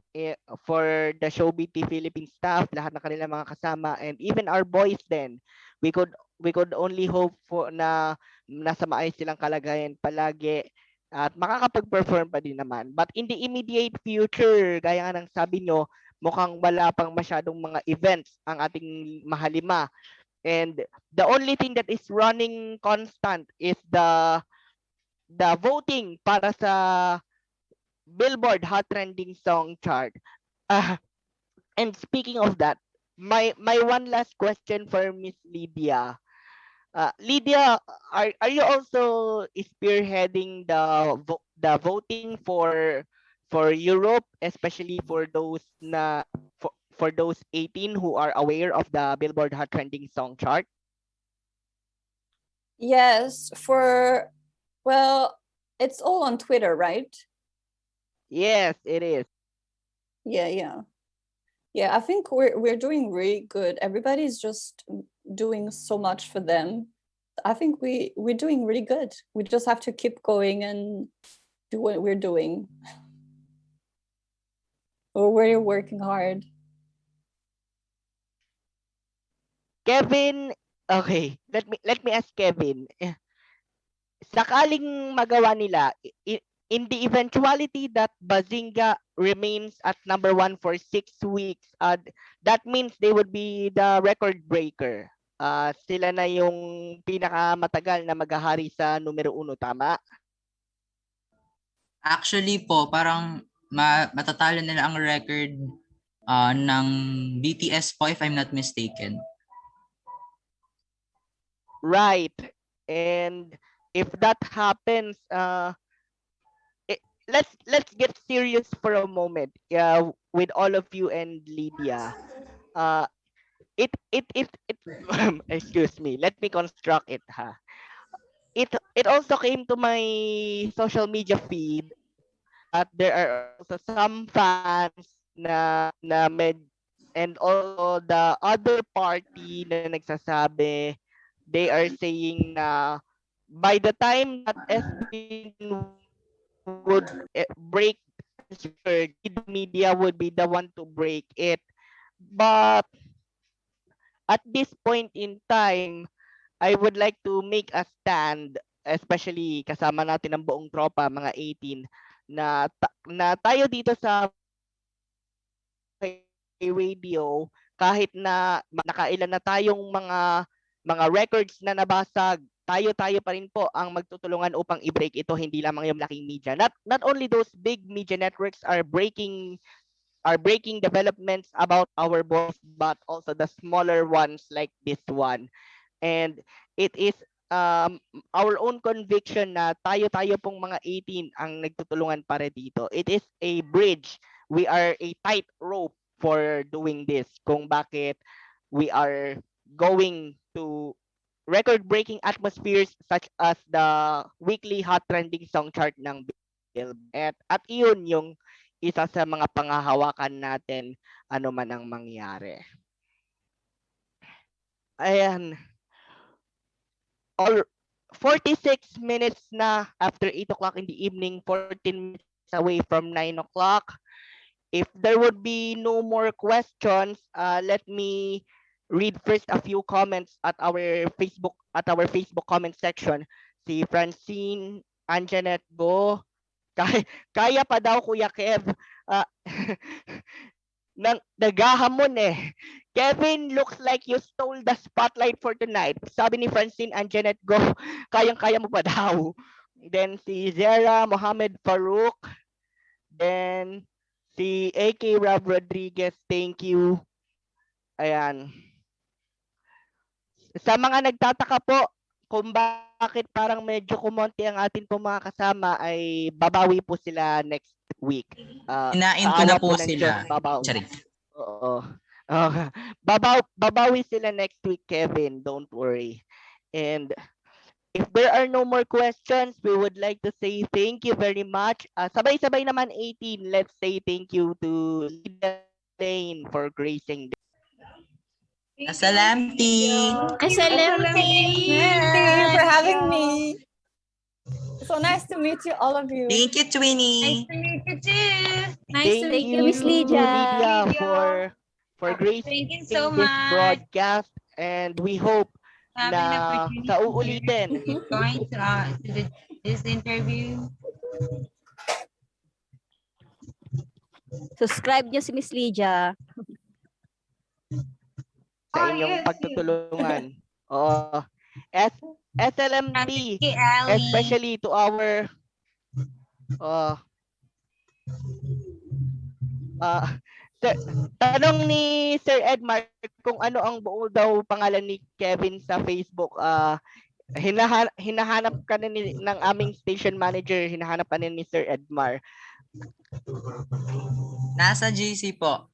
for the Show BT Philippines staff, lahat ng kanilang mga kasama, and even our boys then. We could only hope for na nasa maayos silang kalagayan palagi at makakapag-perform pa din naman. But in the immediate future, gaya nga ng sabi nyo, mukhang wala pang masyadong mga events ang ating mahalima. And the only thing that is running constant is the voting para sa Billboard Hot Trending Song Chart. And speaking of that, my one last question for Miss Lydia. Lydia, are you also spearheading the voting for Europe, especially for those for those 18 who are aware of the Billboard Hot Trending Song Chart? Yes, well, it's all on Twitter, right? Yes, it is. Yeah. Yeah, I think we're doing really good. Everybody's just doing so much for them. I think we're doing really good. We just have to keep going and do what we're doing. We're working hard. Kevin, okay, let me ask Kevin. Sakaling magawa nila, in the eventuality that Bazinga remains at number 1 for 6 weeks, that means they would be the record breaker. Sila na yung pinakamatagal na maghahari sa numero 1, tama? Actually po, parang matatalo nila ang record ng BTS po, if I'm not mistaken. Right. And if that happens, let's get serious for a moment. With all of you and Lydia. It excuse me. Let me construct it, ha. It also came to my social media feed that there are also some fans na and also the other party na nagsasabi, they are saying na by the time that SB19 would break this record, the media would be the one to break it. But at this point in time, I would like to make a stand, especially kasama natin ang buong tropa, mga 18, na tayo dito sa radio, kahit na nakailan na tayong mga records na nabasag, tayo pa rin po ang magtutulungan upang i-break ito, hindi lamang yung laking media. Not only those big media networks are breaking developments about our boys, but also the smaller ones like this one. And it is our own conviction na tayo pong mga 18 ang nagtutulungan para dito. It is a bridge. We are a tight rope for doing this. Kung bakit we are going to record-breaking atmospheres such as the weekly hot trending song chart ng Billboard. At iyon yung isa sa mga pangahawakan natin ano man ang mangyari. Ayan. 46 minutes na after 8 o'clock in the evening, 14 minutes away from 9 o'clock. If there would be no more questions, let me read first a few comments at our Facebook comment section. Si Francine Anjanet Go, kaya pa daw Kuya Kev. Nagahamon eh. Kevin, looks like you stole the spotlight for tonight. Sabi ni Francine Anjanet Go, kayang-kaya mo pa daw. Then si Zera Mohammed Farouk. Then si AK Rob Rodriguez, thank you. Ayan. Sa mga nagtataka po kung bakit parang medyo kumonti ang atin po mga kasama, ay babawi po sila next week. Hinain ko na po sila. Oo. Babawi sila next week, Kevin. Don't worry. And if there are no more questions, we would like to say thank you very much. Sabay-sabay naman 18. Let's say thank you to Lydia Lane for gracing this. Asalamti. Thank you for having me. So nice to meet you, all of you. Thank you, Twinnie. Nice to meet you too. Thank you, Miss Lydia, for gracing Thank you so this much. broadcast, and we hope na sa uulitin. Going to this interview. Subscribe niyo si Miss Lydia. Sa inyong pagtutulungan. Oo. SLMT, especially to our tanong ni Sir Edmar kung ano ang buo daw pangalan ni Kevin sa Facebook. Hinahanap ka na ng aming station manager, hinahanap ka na ni Sir Edmar. Nasa GC po.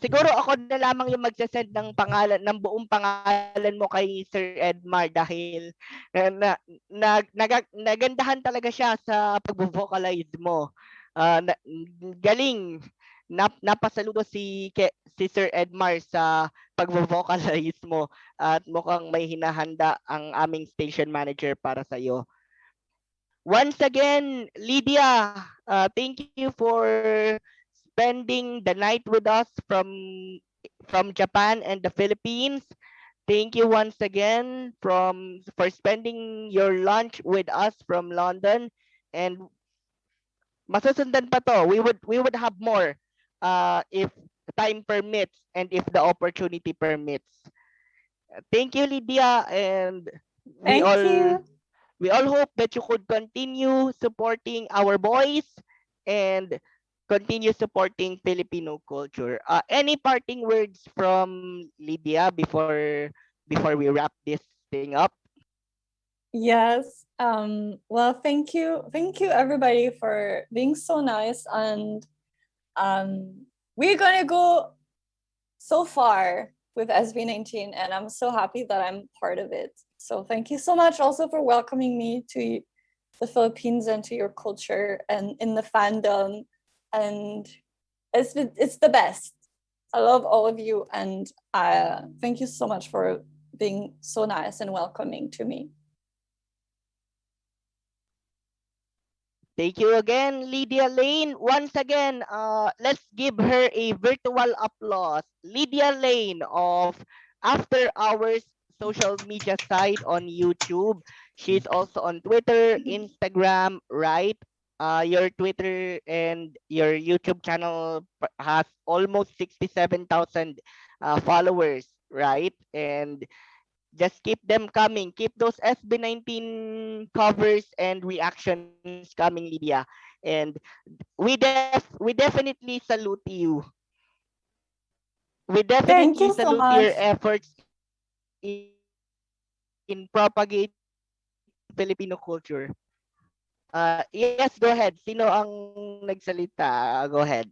Siguro ako na lamang yung magsasend ng pangalan, ng buong pangalan mo kay Sir Edmar dahil nagandahan talaga siya sa pag-vocalize mo. Galing. Napasaludo si Sir Edmar sa pagvo-vocalize mo at mukhang may hinahanda ang aming station manager para sa iyo. Once again, Lydia, thank you for spending the night with us from Japan and the Philippines. Thank you once again for spending your lunch with us from London, and masusundan pa to. We would have more if time permits and if the opportunity permits. Thank you, Lydia, and we Thank all you. we all hope that you could continue supporting our boys and continue supporting Filipino culture. Any parting words from Lydia before we wrap this thing up? Yes. Well, thank you. Thank you everybody for being so nice, and we're gonna go so far with SB19, and I'm so happy that I'm part of it. So thank you so much also for welcoming me to the Philippines and to your culture and in the fandom. And it's the best. I love all of you, and thank you so much for being so nice and welcoming to me. Thank you again, Lydia Lane. Once again, let's give her a virtual applause. Lydia Lane of After Hours social media site on YouTube. She's also on Twitter, Instagram, right? Your Twitter and your YouTube channel has almost 67,000 followers, right? And just keep them coming. Keep those SB19 covers and reactions coming, Lydia. And we definitely salute you. We Thank definitely you so salute your much. efforts in propagating Filipino culture. Yes, go ahead. Sino ang nagsalita? Go ahead.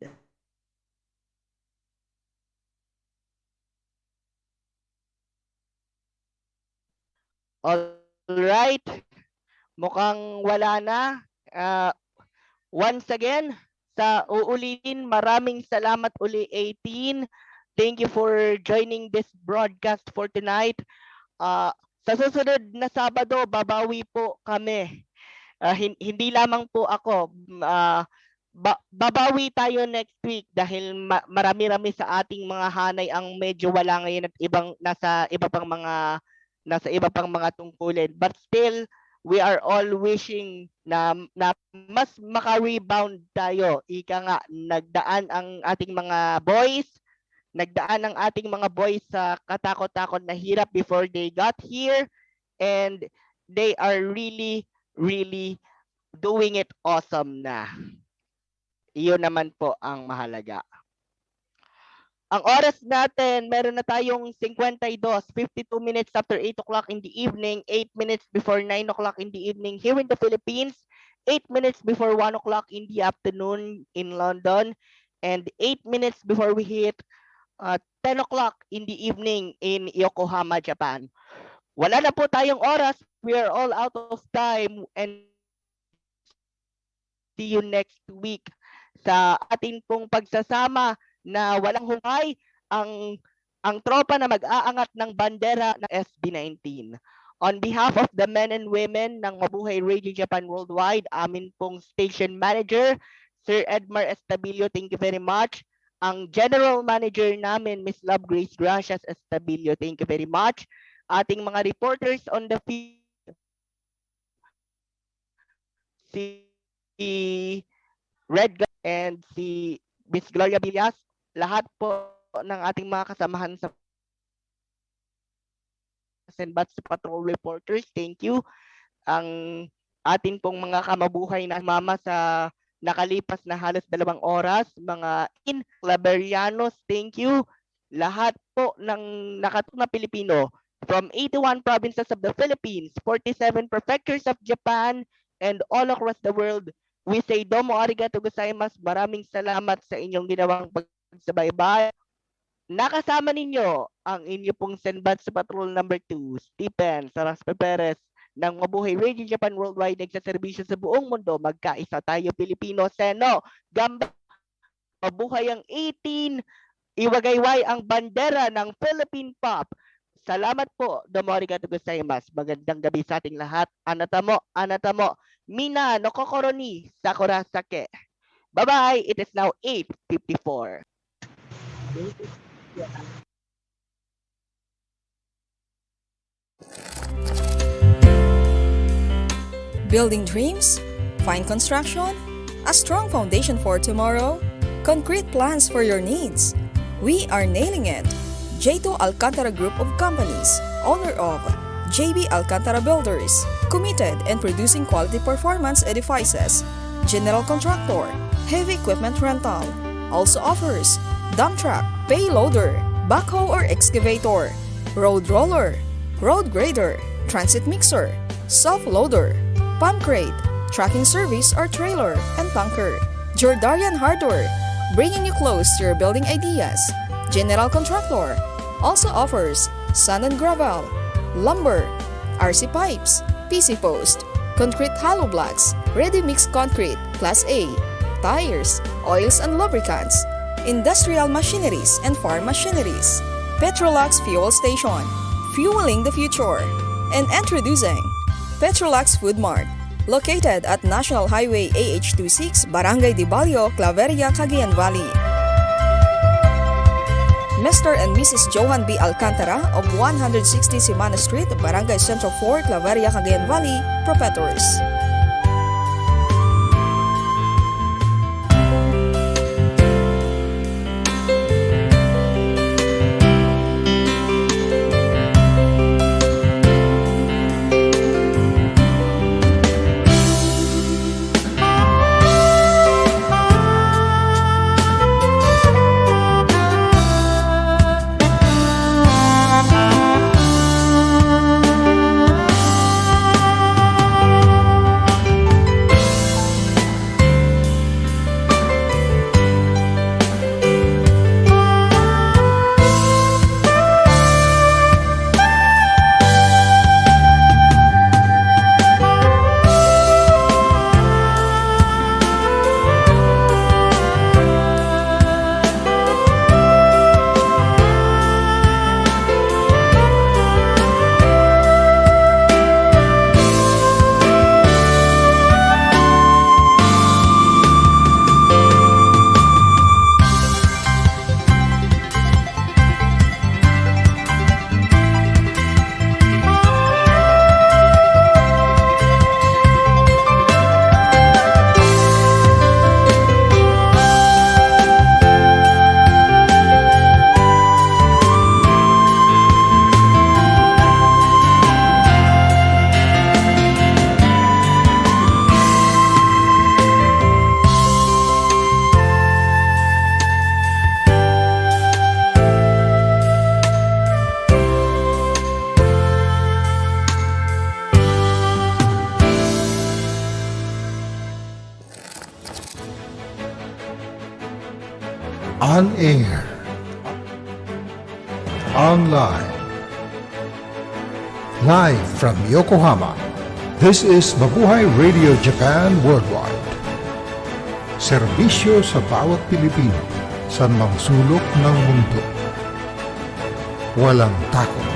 All right. Mukhang wala na. Once again, sa uulitin, maraming salamat uli 18. Thank you for joining this broadcast for tonight. Sa susunod na Sabado, babawi po kami. Hindi lamang po ako. Babawi tayo next week dahil marami-rami sa ating mga hanay ang medyo wala ngayon at nasa iba pang mga tungkulin. But still, we are all wishing na mas maka-rebound tayo. Ika nga, nagdaan ang ating mga boys sa katakot-takot na hirap before they got here, and they are really, really doing it awesome na. Iyon naman po ang mahalaga. Ang oras natin, meron na tayong 52, 52 minutes after 8 o'clock in the evening, 8 minutes before 9 o'clock in the evening here in the Philippines, 8 minutes before 1 o'clock in the afternoon in London, and 8 minutes before we hit 10 o'clock in the evening in Yokohama, Japan. Wala na po tayong oras. We are all out of time, and see you next week sa atin pong pagsasama na walang humpay ang tropa na mag-aangat ng bandera ng SB19. On behalf of the men and women ng Mabuhay Radio Japan Worldwide, amin pong station manager, Sir Edmar Estabilio, thank you very much. Ang general manager namin, Miss Love Grace Gracias Estabilio, thank you very much. Ating mga reporters on the field, si Red and si Miss Gloria Villas, lahat po ng ating mga kasamahan sa Senbats Patrol reporters, thank you. Ang atin pong mga kamabuhay na mama sa nakalipas na halos 2 oras, mga Claberianos, thank you. Lahat po ng nakatok na Pilipino from 81 provinces of the Philippines, 47 prefectures of Japan, and all across the world, we say domo arigato gozaimasu. Maraming salamat sa inyong ginawang pagsubaybay. Nakasama ninyo ang inyo pong Senbats Patrol number 2, Stephen Saraspe Perez, ng Mabuhay Radio Japan Worldwide, nagsaserbisyo sa buong mundo. Magkaisa tayo Pilipino, Seno, Gamba, mabuhay ang 18, iwagayway ang bandera ng Philippine Pop. Salamat po, Domorigato gozaimasu. Magandang gabi sa ating lahat. Anatamo, mina no kokoro ni sakura sake. Bye-bye. It is now 8:54. Building dreams? Fine construction? A strong foundation for tomorrow? Concrete plans for your needs? We are nailing it. J2 Alcantara Group of Companies, owner of JB Alcantara Builders, committed in producing quality performance edifices. General contractor, heavy equipment rental, also offers dump truck, payloader, backhoe or excavator, road roller, road grader, transit mixer, self-loader, pump crate, tracking service or trailer, and bunker. Jordarian Hardware, bringing you close to your building ideas. General contractor also offers sand and gravel, lumber, RC pipes, PC post, concrete hollow blocks, ready-mix concrete, Class A, tires, oils and lubricants, industrial machineries and farm machineries, Petrolux Fuel Station, fueling the future, and introducing Petrolux Food Mart, located at National Highway AH26, Barangay Di Balio, Claveria, Cagayan Valley. Mr. and Mrs. Johan B. Alcantara of 160 Simana Street, Barangay Central 4, Claveria, Cagayan Valley, Proprietors. On air, online, live from Yokohama. This is Mabuhay Radio Japan Worldwide. Serbisyo sa bawat Pilipino sa mang sulok ng mundo. Walang takot,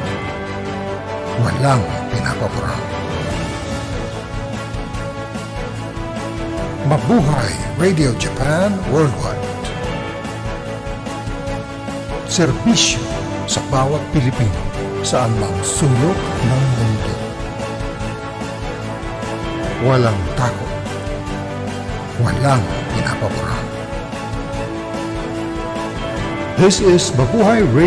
walang pinapaparang. Mabuhay Radio Japan Worldwide. Serbisyo sa bawat Pilipino saan mang sulok ng mundo. Walang takot, walang pinapaparang. This is Mabuhay Radio